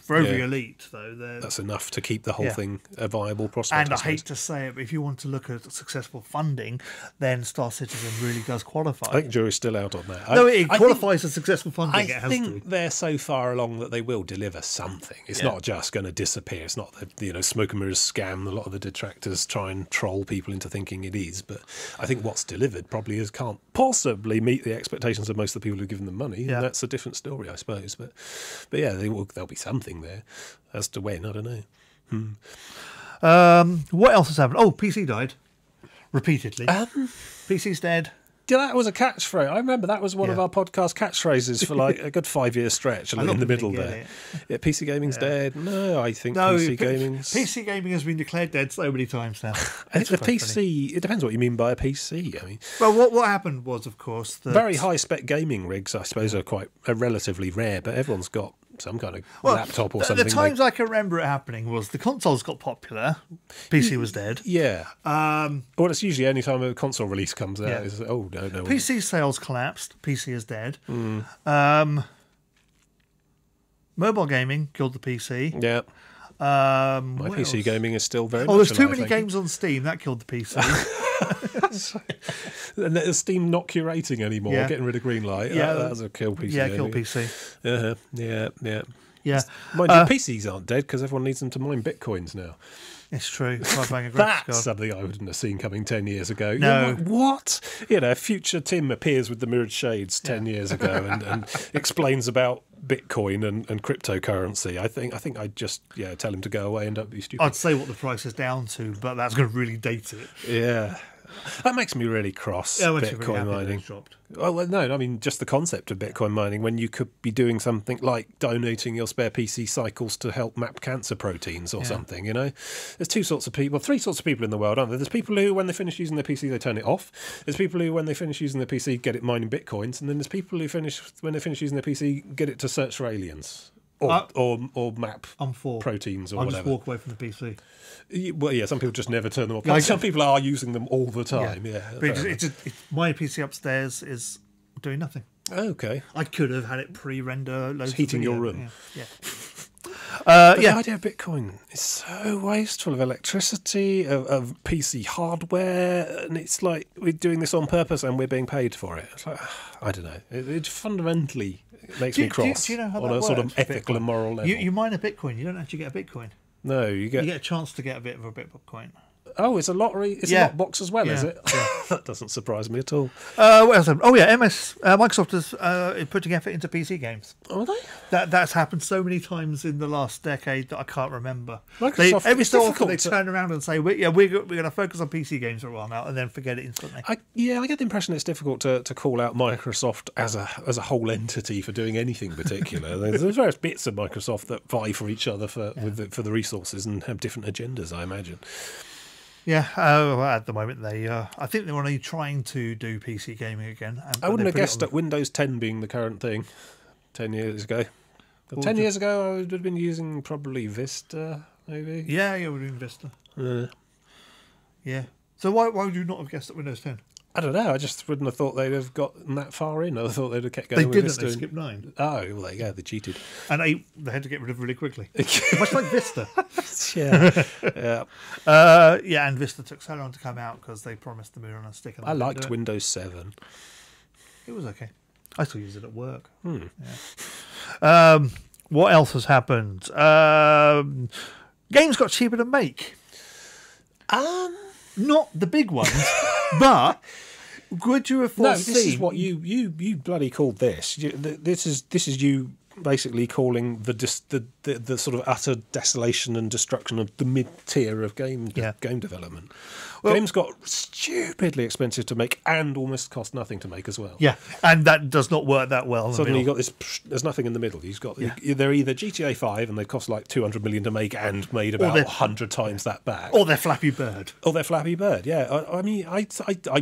For every elite, though, that's enough to keep the whole thing a viable prospect. And I hate to say it, but if you want to look at successful funding, then Star Citizen really does qualify. I think jury's still out on that. No, it qualifies as successful funding. I think they're so far along that they will deliver something. It's not just going to disappear. It's not the smoke and mirrors scam. A lot of the detractors try and troll people into thinking it is. But I think what's delivered probably can't possibly meet the expectations of most of the people who've given them money. And that's a different story, I suppose. But yeah, there'll be something there. As to when, I don't know. What else has happened? Oh, PC died repeatedly. PC's dead. Yeah, that was a catchphrase. I remember that was one of our podcast catchphrases for like a good 5-year stretch in the middle there. Yeah, PC gaming's dead. No, I think PC gaming has been declared dead so many times now. I think the PC, it depends what you mean by a PC. I mean, well, what happened was, of course, that very high-spec gaming rigs, I suppose, are relatively rare, but everyone's got some kind of laptop or something. The times I can remember it happening was the consoles got popular, PC was dead. Yeah. Well, it's usually any time a console release comes out. It's, no. PC sales collapsed, PC is dead. Mobile gaming killed the PC. Yeah. My PC gaming is still very much there's too many games on Steam, that killed the PC. And there's Steam not curating anymore, getting rid of Greenlight. That was a kill PC. Yeah, kill PC. Yeah. Mind you, PCs aren't dead because everyone needs them to mine bitcoins now. It's true. That's something I wouldn't have seen coming 10 years ago. No. What? Future Tim appears with the mirrored shades 10 years ago and explains about Bitcoin and cryptocurrency. I think I'd just tell him to go away and don't be stupid. I'd say what the price is down to, but that's going to really date it. Yeah. That makes me really cross, Bitcoin mining. Oh, well, no, I mean, just the concept of Bitcoin mining when you could be doing something like donating your spare PC cycles to help map cancer proteins or something, There's three sorts of people in the world, aren't there? There's people who, when they finish using their PC, they turn it off. There's people who, when they finish using their PC, get it mining Bitcoins. And then there's people who, when they finish using their PC, get it to search for aliens. Or map proteins or whatever. I'll just walk away from the PC. Well, some people just never turn them off. Some people are using them all the time. My PC upstairs is doing nothing. Okay. I could have had it pre-render loads of heating your room. The idea of Bitcoin is so wasteful of electricity, of PC hardware, and it's like we're doing this on purpose and we're being paid for it. It's like, I don't know. It fundamentally makes me cross do you know how on that a sort works of ethical and moral level. You mine a Bitcoin, you don't actually get a Bitcoin. No, you get a chance to get a bit of a Bitcoin. Oh, it's a lottery. It's a lot box as well, is it? Yeah. That doesn't surprise me at all. What else? Microsoft is putting effort into PC games. Are they? That's happened so many times in the last decade that I can't remember. Every so often they turn around and say, we're going to focus on PC games for a while now, and then forget it instantly. I get the impression it's difficult to call out Microsoft as a whole entity for doing anything particular. There's various bits of Microsoft that vie for each other for the resources and have different agendas, I imagine. Yeah, at the moment I think they're only trying to do PC gaming again. I wouldn't have guessed at Windows 10 being the current thing 10 years ago. 10 years ago, I would have been using probably Vista, maybe. Yeah, we were doing Vista. Yeah. So why would you not have guessed at Windows 10? I don't know. I just wouldn't have thought they'd have gotten that far in. I thought they'd have kept going with Vista. They skipped 9. Oh, well, there you go. They cheated. And 8, they had to get rid of really quickly. Much like Vista. And Vista took so long to come out because they promised to move on a stick. I liked Windows 7. It was okay. I still use it at work. Yeah. What else has happened? Games got cheaper to make. Not the big ones, but could you have foreseen? No, this is what you bloody called this. This is you basically calling the sort of utter desolation and destruction of the mid tier of game development. Well, games got stupidly expensive to make and almost cost nothing to make as well. Yeah, and that does not work that well. Suddenly you got this. There's nothing in the middle. You've got they're either GTA 5 and they cost like 200 million to make and made about 100 times that back, or they're Flappy Bird. Yeah, I mean, I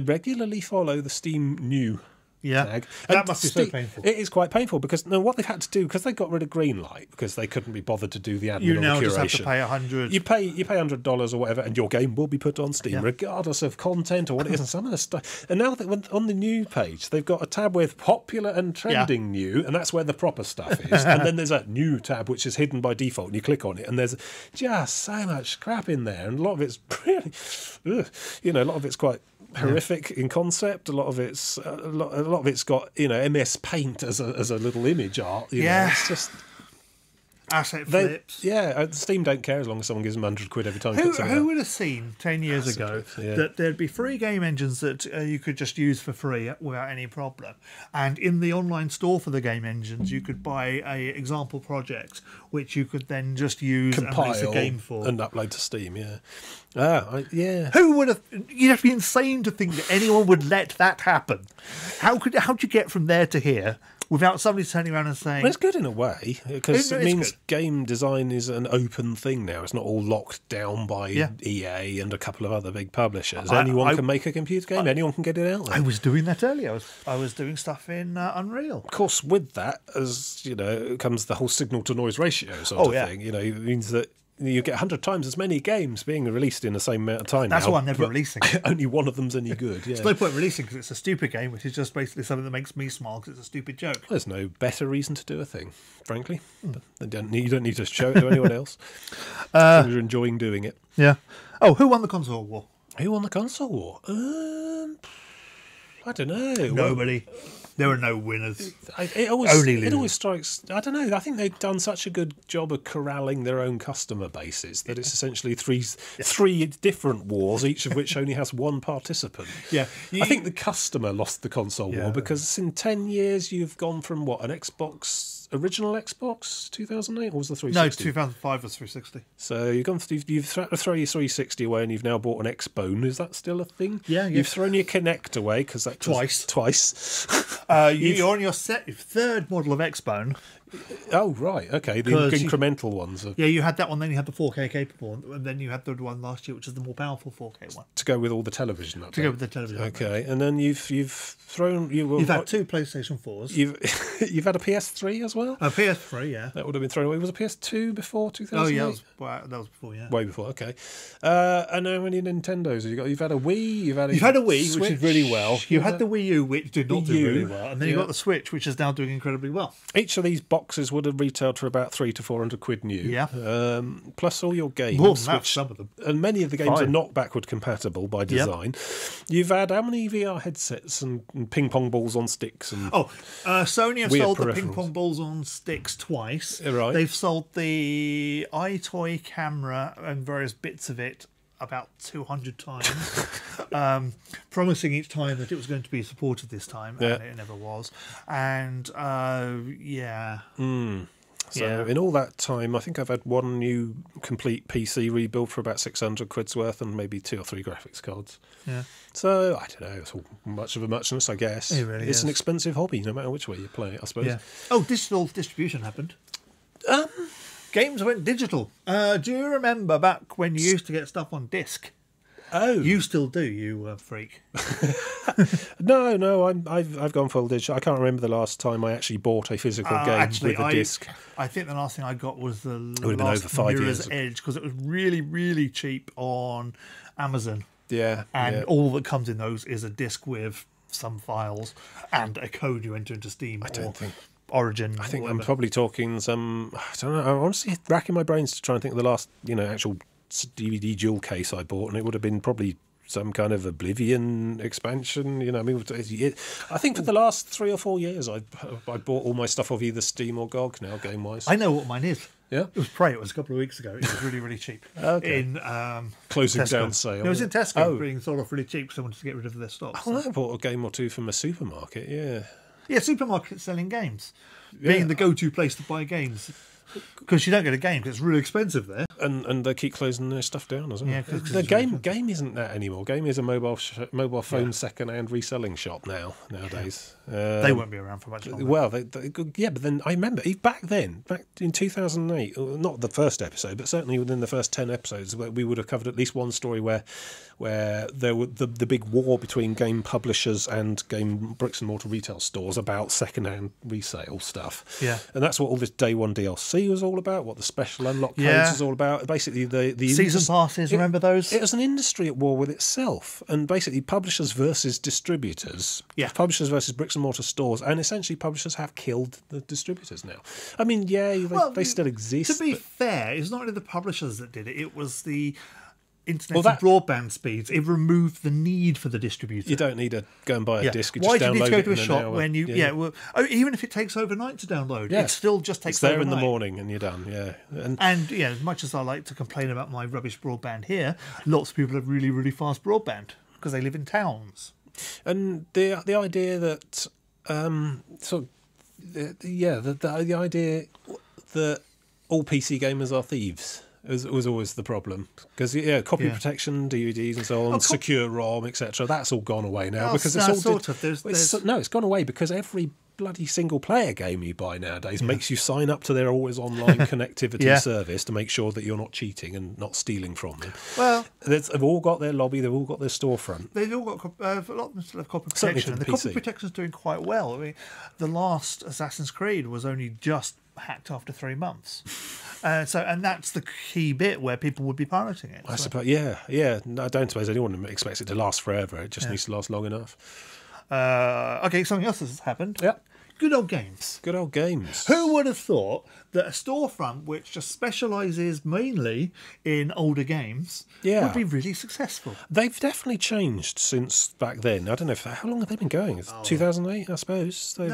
regularly follow the Steam new tag. That must be so painful. It is quite painful because what they've had to do, because they got rid of Greenlight because they couldn't be bothered to do the admin You or now the just curation. have to pay $100. You pay $100 or whatever, and your game will be put on Steam regardless of content or what it is. And some of the stuff. And now on the new page, they've got a tab with popular and trending new, and that's where the proper stuff is. And then there's a new tab which is hidden by default, and you click on it, and there's just so much crap in there, and a lot of it's really, a lot of it's quite horrific in concept. A lot of it's got MS Paint as a little image art. It's just asset flips. Steam don't care as long as someone gives them £100 every time. Who would have seen 10 years ago that there'd be free game engines that you could just use for free without any problem, and in the online store for the game engines you could buy a example project which you could then just use compile and release a game for and upload to Steam. Who would have? You'd have to be insane to think that anyone would let that happen. How'd you get from there to here without somebody turning around and saying... Well, it's good in a way, because it means good. Game design is an open thing now. It's not all locked down by EA and a couple of other big publishers. Anyone can make a computer game. Anyone can get it out there. I was doing that earlier. I was doing stuff in Unreal. Of course, with that, as comes the whole signal-to-noise ratio sort of thing. It means that you get 100 times as many games being released in the same amount of time. That's why I'm never releasing. Only one of them's any good. Yeah. There's no point releasing because it's a stupid game, which is just basically something that makes me smile because it's a stupid joke. There's no better reason to do a thing, frankly. But you don't need to show it to anyone else. You're enjoying doing it. Yeah. Oh, who won the console war? Who won the console war? I don't know. Nobody. There were no winners. It always strikes. I don't know. I think they've done such a good job of corralling their own customer bases that it's essentially three different wars, each of which only has one participant. Yeah, I think the customer lost the console war because in 10 years you've gone from an original Xbox 2008, or was the 360? No, 2005 was 360. So you've had to throw your 360 away, and you've now bought an Xbone. Is that still a thing? Yeah. You've thrown your Kinect away because that twice. You're on your third model of Xbone. Oh right, okay. The incremental ones. You had that one. Then you had the 4K capable, and then you had the one last year, which is the more powerful 4K one to go with all the television. To go with the television. Okay, and then you've thrown. You've had two PlayStation 4s. You've had a PS3 as well. A PS3, yeah. That would have been thrown away. Was a PS2 before 2008? Oh yeah, that was before. Yeah, way before. Okay. And how many Nintendos have you got? You've had a Wii. You've had a Wii, Switch, which did really well. You had the Wii U, which did not do really well, and then you got the Switch, which is now doing incredibly well. Each of these boxes would have retailed for about £300 to £400 new. Yeah. Plus all your games. More than that, some of them. And many of the games are not backward compatible by design. You've had how many VR headsets and ping pong balls on sticks? And Sony have sold the ping pong balls on sticks twice. Right. They've sold the iToy camera and various bits of it about 200 times, promising each time that it was going to be supported this time, and it never was. And So in all that time, I think I've had one new complete PC rebuild for about £600 worth, and maybe 2 or 3 graphics cards. Yeah. So I don't know. It's all much of a muchness, I guess. It really is. An expensive hobby, no matter which way you play it, I suppose. Yeah. Oh, digital distribution happened. Games went digital. Do you remember back when you used to get stuff on disc? Oh, you still do, you freak. No, I've gone full digital. I can't remember the last time I actually bought a physical game with a disc. I think the last thing I got was the last Mirror's Edge, because it was really, really cheap on Amazon. Yeah, and all that comes in those is a disc with some files and a code you enter into Steam. Origin. I think I'm probably talking some. I don't know. I'm honestly racking my brains to try and think of the last, actual DVD dual case I bought, and it would have been probably some kind of Oblivion expansion. I think for the last 3 or 4 years, I bought all my stuff off either Steam or GOG now, game wise. I know what mine is. Yeah, it was Prey. It was a couple of weeks ago. It was really, really cheap. Okay. In closing Tesco. down sale. It was in Tesco, being sold off really cheap. Someone to get rid of their stock. I bought a game or two from a supermarket. Yeah. Yeah, supermarkets selling games, being the go-to place to buy games. because you don't get a game because it's really expensive there. And they keep closing their stuff down as well. Yeah, the game isn't that anymore. Game is a mobile phone second-hand reselling shop nowadays. They won't be around for much longer. Well, but then I remember back in 2008, not the first episode, but certainly within the first 10 episodes, we would have covered at least one story where there were the big war between game publishers and game bricks and mortar retail stores about second-hand resale stuff. Yeah, and that's what all this Day One DLC was all about. What the special unlock codes was all about. Basically, the season passes. Remember those? It was an industry at war with itself, and basically publishers versus distributors. Yeah, publishers versus bricks and mortar stores, and essentially publishers have killed the distributors now. I mean, they still exist. To be fair, it's not only the publishers that did it; it was the internet and broadband speeds. It removed the need for the distributor. You don't need to go and buy a disc. Why do you need to go to a shop when you? Even if it takes overnight to download, it still just takes. It's there overnight. in the morning and you're done. Yeah, and as much as I like to complain about my rubbish broadband here, lots of people have really, really fast broadband because they live in towns. And the idea that the idea that all PC gamers are thieves was always the problem, because copy protection, DVDs and so on, secure ROM, etc. That's all gone away now because it's all it's gone away because every bloody single player game you buy nowadays makes you sign up to their always online connectivity service to make sure that you're not cheating and not stealing from them. Well, they've all got their lobby, they've all got their storefront. They've all got a lot of them still have copy protection. The copy protection is doing quite well. I mean, the last Assassin's Creed was only just hacked after 3 months. And that's the key bit where people would be pirating it. I suppose, I don't suppose anyone expects it to last forever. It just needs to last long enough. Okay, something else has happened. Yeah. Good old games. Good old games. Who would have thought that a storefront which just specialises mainly in older games would be really successful? They've definitely changed since back then. I don't know how long have they been going? It's 2008, I suppose. They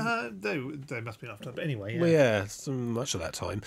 must be enough time. But anyway, so much of that time.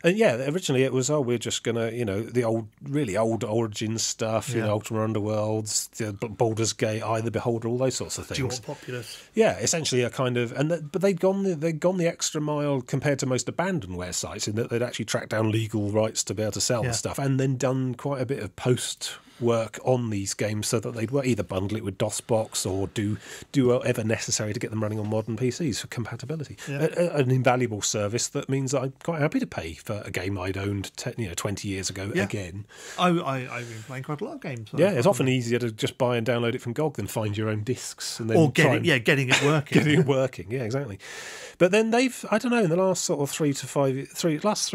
And originally it was we're just gonna the really old Origin stuff, Ultima Underworlds, the Baldur's Gate, Eye of the Beholder, all those sorts of things. Dual Populous. Yeah, essentially a kind of but they'd gone the extra mile compared to most abandonware sites in that they'd actually tracked down legal rights to be able to sell the stuff, and then done quite a bit of post work on these games so that they'd either bundle it with DOSBox or do whatever necessary to get them running on modern PCs for compatibility. An invaluable service that means that I'm quite happy to pay for a game I'd owned 20 years ago again. I've been playing quite a lot of games. It's often easier to just buy and download it from GOG than find your own discs and then getting it working. Getting it working, exactly. But then they've, I don't know, in the last sort of 3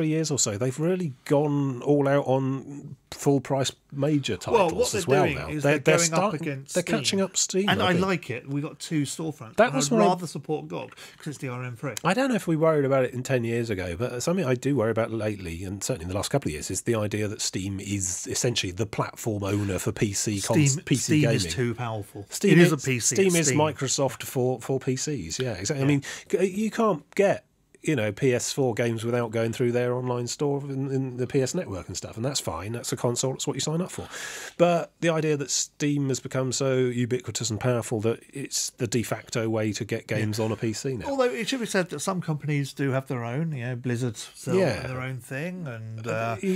years or so, they've really gone all out on full price major titles as well now. They're going up against Steam. They're catching up Steam. And I like it. We got 2 storefronts. I'd rather support GOG because it's DRM-free. I don't know if we worried about it in 10 years ago, but something I do worry about lately, and certainly in the last couple of years, is the idea that Steam is essentially the platform owner for PC gaming. Steam is too powerful. Steam is a PC. Steam is Microsoft for PCs. Yeah, exactly. I mean, you can't get PS4 games without going through their online store in the PS Network and stuff, and that's fine. That's a console. That's what you sign up for. But the idea that Steam has become so ubiquitous and powerful that it's the de facto way to get games on a PC now. Although it should be said that some companies do have their own. Blizzard sell their own thing, and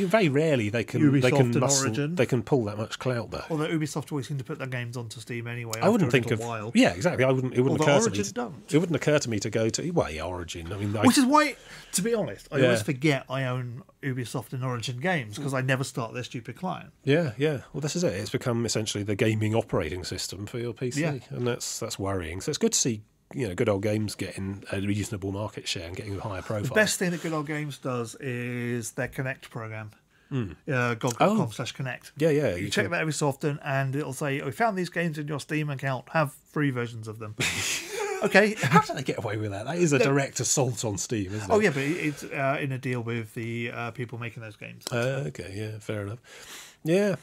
very rarely they can Origin. They can pull that much clout back. Although Ubisoft always seem to put their games onto Steam anyway. I wouldn't think of while. Yeah, exactly. It wouldn't occur Origin to me. Don't. It wouldn't occur to me to go to Origin. I mean, which is why, to be honest, I always forget I own Ubisoft and Origin games because I never start their stupid client. Yeah. Well, this is it. It's become essentially the gaming operating system for your PC, and that's worrying. So it's good to see Good Old Games getting a reasonable market share and getting a higher profile. The best thing that Good Old Games does is their Connect program. GOG.com/Connect. Yeah. You check that every so often, and it'll say, "We found these games in your Steam account. Have free versions of them." Okay. How do they get away with that? That is a direct assault on Steam, isn't it? Oh, yeah, but it's in a deal with the people making those games. Okay, yeah, fair enough. Yeah.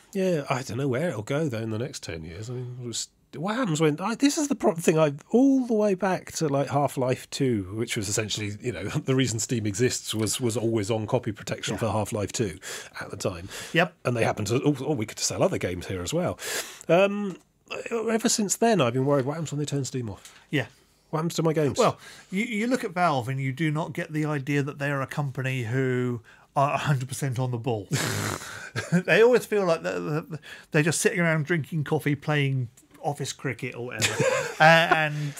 I don't know where it'll go, though, in the next 10 years. I mean, what happens when... this is the thing, all the way back to like Half-Life 2, which was essentially, the reason Steam exists was always on copy protection for Half-Life 2 at the time. Yep. And they happened to... we could sell other games here as well. Ever since then, I've been worried what happens when they turn Steam off. Yeah. What happens to my games? Well, you look at Valve and you do not get the idea that they are a company who are 100% on the ball. They always feel like they're just sitting around drinking coffee, playing office cricket or whatever, and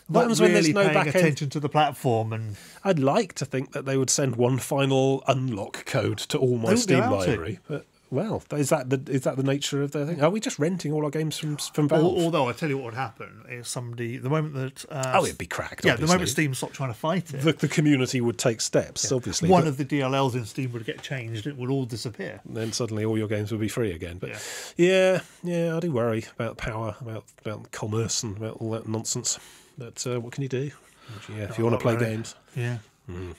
not really paying attention to the platform. And I'd like to think that they would send one final unlock code to all my Steam library, but. Well, is that the nature of their thing? Are we just renting all our games from Valve? Although I tell you what would happen is the moment that it'd be cracked. Yeah, obviously. the moment Steam stopped trying to fight it, the community would take steps. Yeah. Obviously, one of the DLLs in Steam would get changed; it would all disappear. And then suddenly all your games would be free again. But yeah, I do worry about power, about commerce, and about all that nonsense. But what can you do? Yeah, if you want to play games, you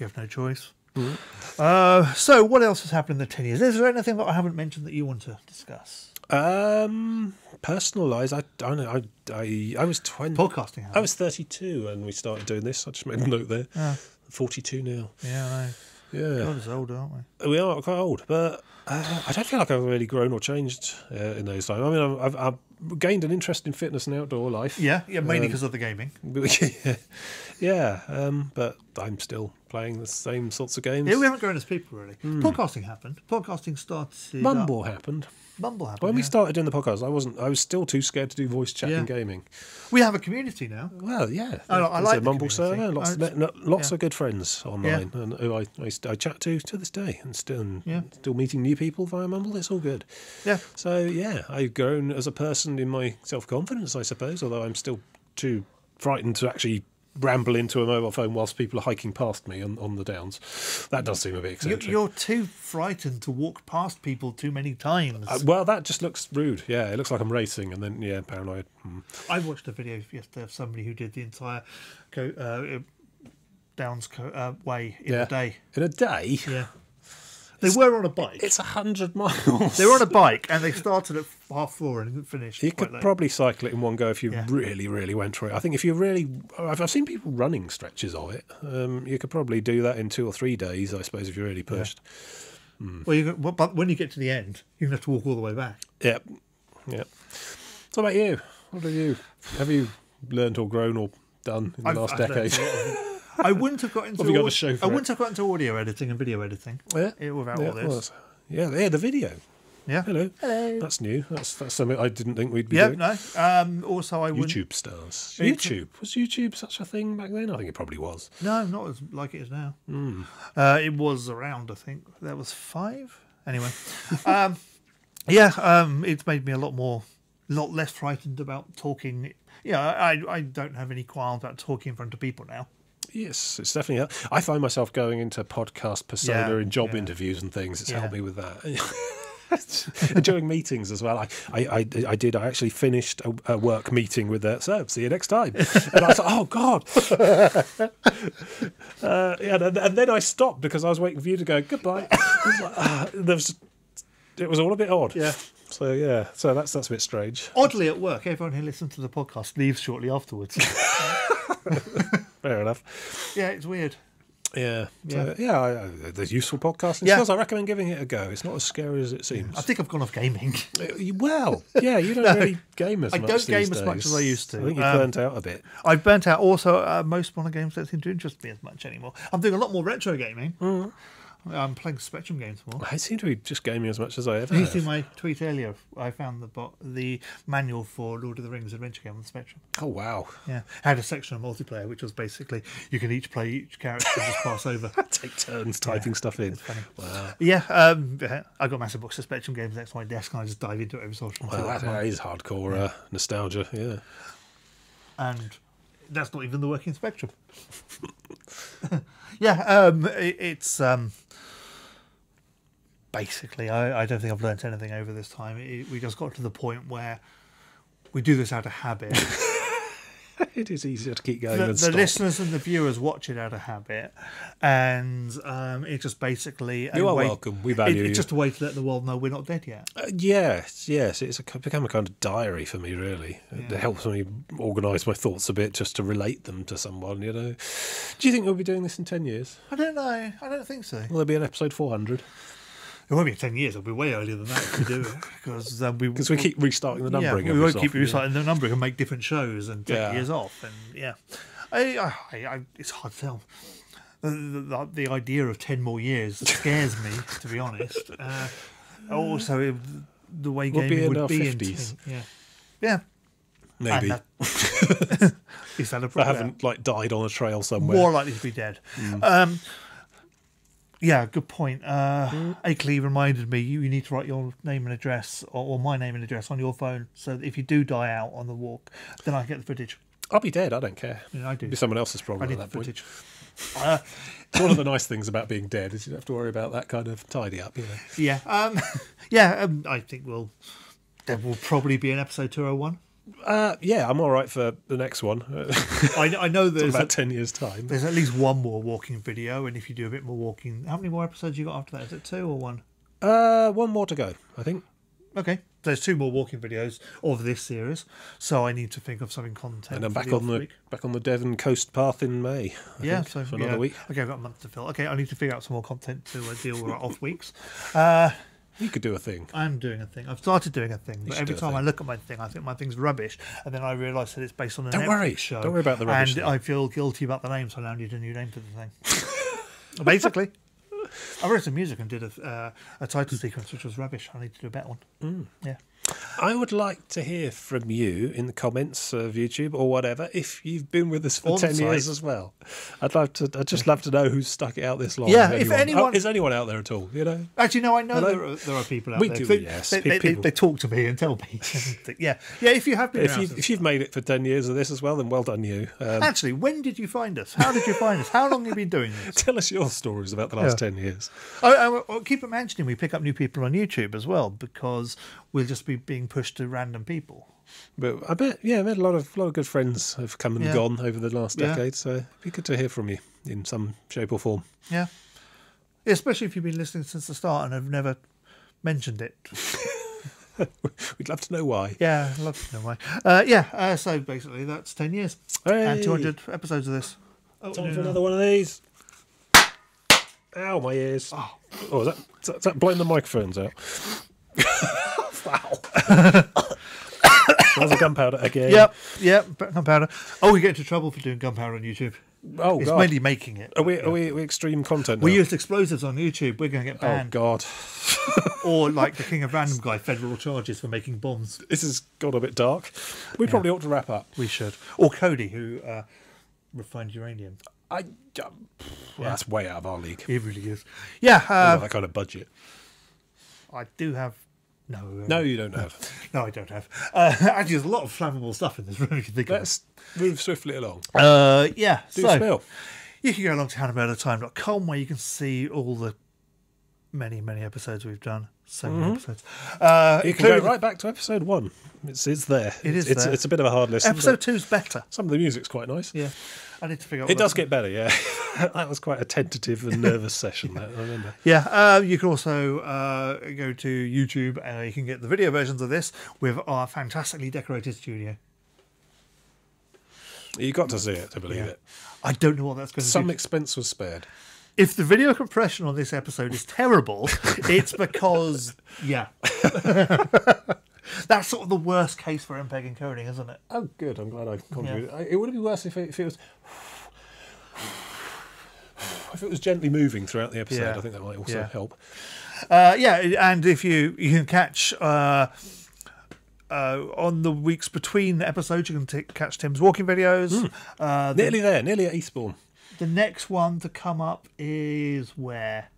have no choice. So what else has happened in the 10 years? Is there anything that I haven't mentioned that you want to discuss? Personal lives. I don't know. I was 20. Podcasting. I was 32 when we started doing this. I just made a note there. 42 now. Yeah, I know. Yeah. God, it's old, aren't we? We are quite old, but I don't feel like I've really grown or changed in those times. I mean, I've gained an interest in fitness and outdoor life. Yeah, mainly because of the gaming. But I'm still playing the same sorts of games. Yeah, we haven't grown as people, really. Podcasting happened. Podcasting started... Mumble happened. When we started doing the podcast, I was still too scared to do voice chat in gaming. We have a community now. Well, yeah. I like the Mumble community. server. Lots of good friends online, and who I chat to this day, and still meeting new people via Mumble. It's all good. Yeah. So I've grown as a person in my self-confidence, I suppose. Although I'm still too frightened to actually ramble into a mobile phone whilst people are hiking past me on the downs. That does seem a bit eccentric. You're too frightened to walk past people too many times. Well, that just looks rude. Yeah, it looks like I'm racing, and then paranoid. I watched a video yesterday of somebody who did the entire Downs way in a day. In a day? Yeah. They were on a bike. It's 100 miles. They were on a bike, and they started at 4:30 and finished. You could probably cycle it in one go if you really, really went for it. I think if you really, I've seen people running stretches of it. You could probably do that in 2 or 3 days, I suppose, if you really pushed. Yeah. But when you get to the end, you're going to have to walk all the way back. Yep. So, about you? What have you learned or grown or done in the last decade? I wouldn't have got into. Have you got a show for I wouldn't have got into audio editing and video editing. Without all this. The video. Yeah. Hello. That's new. That's something I didn't think we'd be doing. No. Also, I wouldn't. YouTube stars. Was YouTube such a thing back then? I think it probably was. No, not as like it is now. It was around. I think that was 5. Anyway, it's made me a lot less frightened about talking. I don't have any qualms about talking in front of people now. Yes, it's definitely. I find myself going into podcast persona in job interviews and things. It's helped me with that. During meetings as well. I actually finished a work meeting with so see you next time. And I thought, oh God. And then I stopped because I was waiting for you to go goodbye. It was all a bit odd. Yeah. So that's a bit strange. Oddly, at work, everyone who listens to the podcast leaves shortly afterwards. Fair enough. Yeah, it's weird. Yeah. There's useful podcasting skills. I recommend giving it a go. It's not as scary as it seems. I think I've gone off gaming. Well, you don't really game as much. I don't game as much as I used to. I think you've burnt out a bit. I've burnt out. Also, most modern games don't seem to interest me as much anymore. I'm doing a lot more retro gaming. I'm playing Spectrum games more. I seem to be just gaming as much as I ever have. You see my tweet earlier? I found the manual for Lord of the Rings adventure game on the Spectrum. Oh, wow. Yeah. I had a section of multiplayer, which was basically you can each play each character and just pass over. Take turns typing stuff in. It's funny. Wow. Yeah, I got massive box of Spectrum games next to my desk, and I just dive into it every so often. Well, that is hardcore nostalgia, yeah. And that's not even the working Spectrum. It's... Basically, I don't think I've learnt anything over this time. We just got to the point where we do this out of habit. It is easier to keep going than the stop. listeners and the viewers watch it out of habit, and it's just basically you are welcome. We value you. It's just a way to let the world know we're not dead yet. Yes. It's become a kind of diary for me, really. It helps me organise my thoughts a bit, just to relate them to someone. Do you think we'll be doing this in 10 years? I don't know. I don't think so. Will there be an episode 400? It won't be in 10 years. It'll be way earlier than that if we do it. Because we keep restarting the numbering. We won't keep restarting the numbering and make different shows and take years off. And It's hard to tell. The idea of 10 more years scares me, to be honest. Also, the way We'll gaming be in would our be 50s. Yeah. Maybe. Is that a I problem? haven't died on a trail somewhere. More likely to be dead. Yeah, good point. Akeley reminded me you need to write your name and address, or my name and address on your phone, so that if you do die out on the walk, then I get the footage. I'll be dead. I don't care. Yeah, I do. It'll be someone else's I problem need at the that point. footage. It's one of the nice things about being dead is you don't have to worry about that kind of tidy up. Yeah. I think there will probably be an episode 201. Yeah, I'm all right for the next one. I know It's there's about 10 years' time. there's at least one more walking video, and if you do a bit more walking, how many more episodes you got after that? Is it 2 or 1? One more to go, I think. Okay, there's 2 more walking videos of this series, so I need to think of something content. And I'm for back the on off the week. back on the Devon coast path in May. I think, So for another week. Okay, I've got a month to fill. Okay, I need to figure out some more content to deal with our off weeks. You could do a thing. I'm doing a thing. I've started doing a thing, but should every do a time I thing. look at my thing, I think my thing's rubbish, and then I realise that it's based on a Don't Netflix worry. show. Don't worry about the rubbish And thing. I feel guilty about the name, so I now need a new name for the thing. Basically, I wrote some music and did a title sequence which was rubbish. I need to do a better one. Yeah. I would like to hear from you in the comments of YouTube or whatever if you've been with us for On 10 years site. as well. I'd just love to know who's stuck it out this long. Yeah, if anyone- is anyone out there at all? You know, Actually, no, I know Hello? there are people out We there. do, They- yes. They People- talk to me and tell me. Yeah. If you have been around if you've made it for 10 years of this as well, then well done you. Actually, when did you find us? How did you find us? How long have you been doing this? Tell us your stories about the last Yeah. 10 years. I keep imagining we pick up new people on YouTube as well, because we'll just be being pushed to random people. But I bet, yeah, we had a lot of good friends have come and Yeah. gone over the last Yeah. decade, so it'd be good to hear from you in some shape or form. Yeah. Especially if you've been listening since the start and have never mentioned it. We'd love to know why. Yeah, I'd love to know why. So basically that's 10 years. Hey. And 200 episodes of this. Time for another one of these. Ow, my ears. Oh, is that blowing the microphones out? Wow. There's a gunpowder again. Yep, gunpowder. Oh, we get into trouble for doing gunpowder on YouTube. Oh, It's God. mainly making it. Are we extreme content now? We used explosives on YouTube. We're going to get Oh, banned. God. Or like the King of Random guy, federal charges for making bombs. This has got a bit dark. We probably ought to wrap up. We should. Or Cody, who refined uranium. That's way out of our league. He really is. We've Yeah, got that kind of budget. I do have. No, you don't have. No, I don't have. Actually, there's a lot of flammable stuff in this room. If you think Let's move swiftly along. of it. Yeah. Do so spill. you can go along to hanaboutotime.com where you can see all the many episodes we've done. So many episodes. You can go Including right back to episode 1. It's there. It is It's there. a bit of a hard listen. episode but 2's better. some of the music's quite nice. Yeah. I need to figure out. It does get better, yeah. That was quite a tentative and nervous session, that, I remember. Yeah, you can also go to YouTube. You can get the video versions of this with our fantastically decorated studio. You got to see it to believe it. I don't know what that's going to Some do. expense was spared. If the video compression on this episode is terrible, it's because, yeah. That's sort of the worst case for MPEG encoding, isn't it? Oh, good. I'm glad I contributed. It would have been worse if it was... If it was gently moving throughout the episode, Yeah. I think that might also Yeah. help. And if you can catch on the weeks between episodes, you can catch Tim's walking videos. Nearly there, nearly at Eastbourne. The next one to come up is where?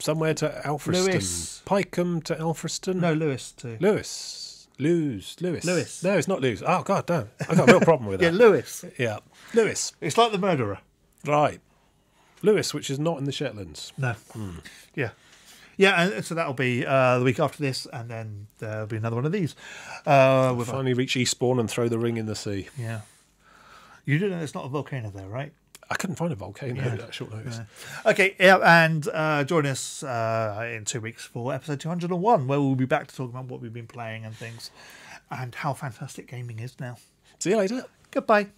Somewhere to Alfriston. Lewis. Pikeham to Alfriston. No, Lewis too. Lewis. Lewis. Lewis. No, it's not Lewis. Oh, God, no. I've got a real problem with Yeah, that. Lewis. Yeah. Lewis. It's like the murderer. Right. Lewis, which is not in the Shetlands. No. Yeah. Yeah, and so that'll be the week after this, and then there'll be another one of these. With Finally reach Eastbourne and throw the ring in the sea. yeah. You do know there's not a volcano there, right? I couldn't find a volcano at short notice. Okay, yeah, and join us in 2 weeks for episode 201, where we'll be back to talk about what we've been playing and things, and how fantastic gaming is now. See you later. Goodbye.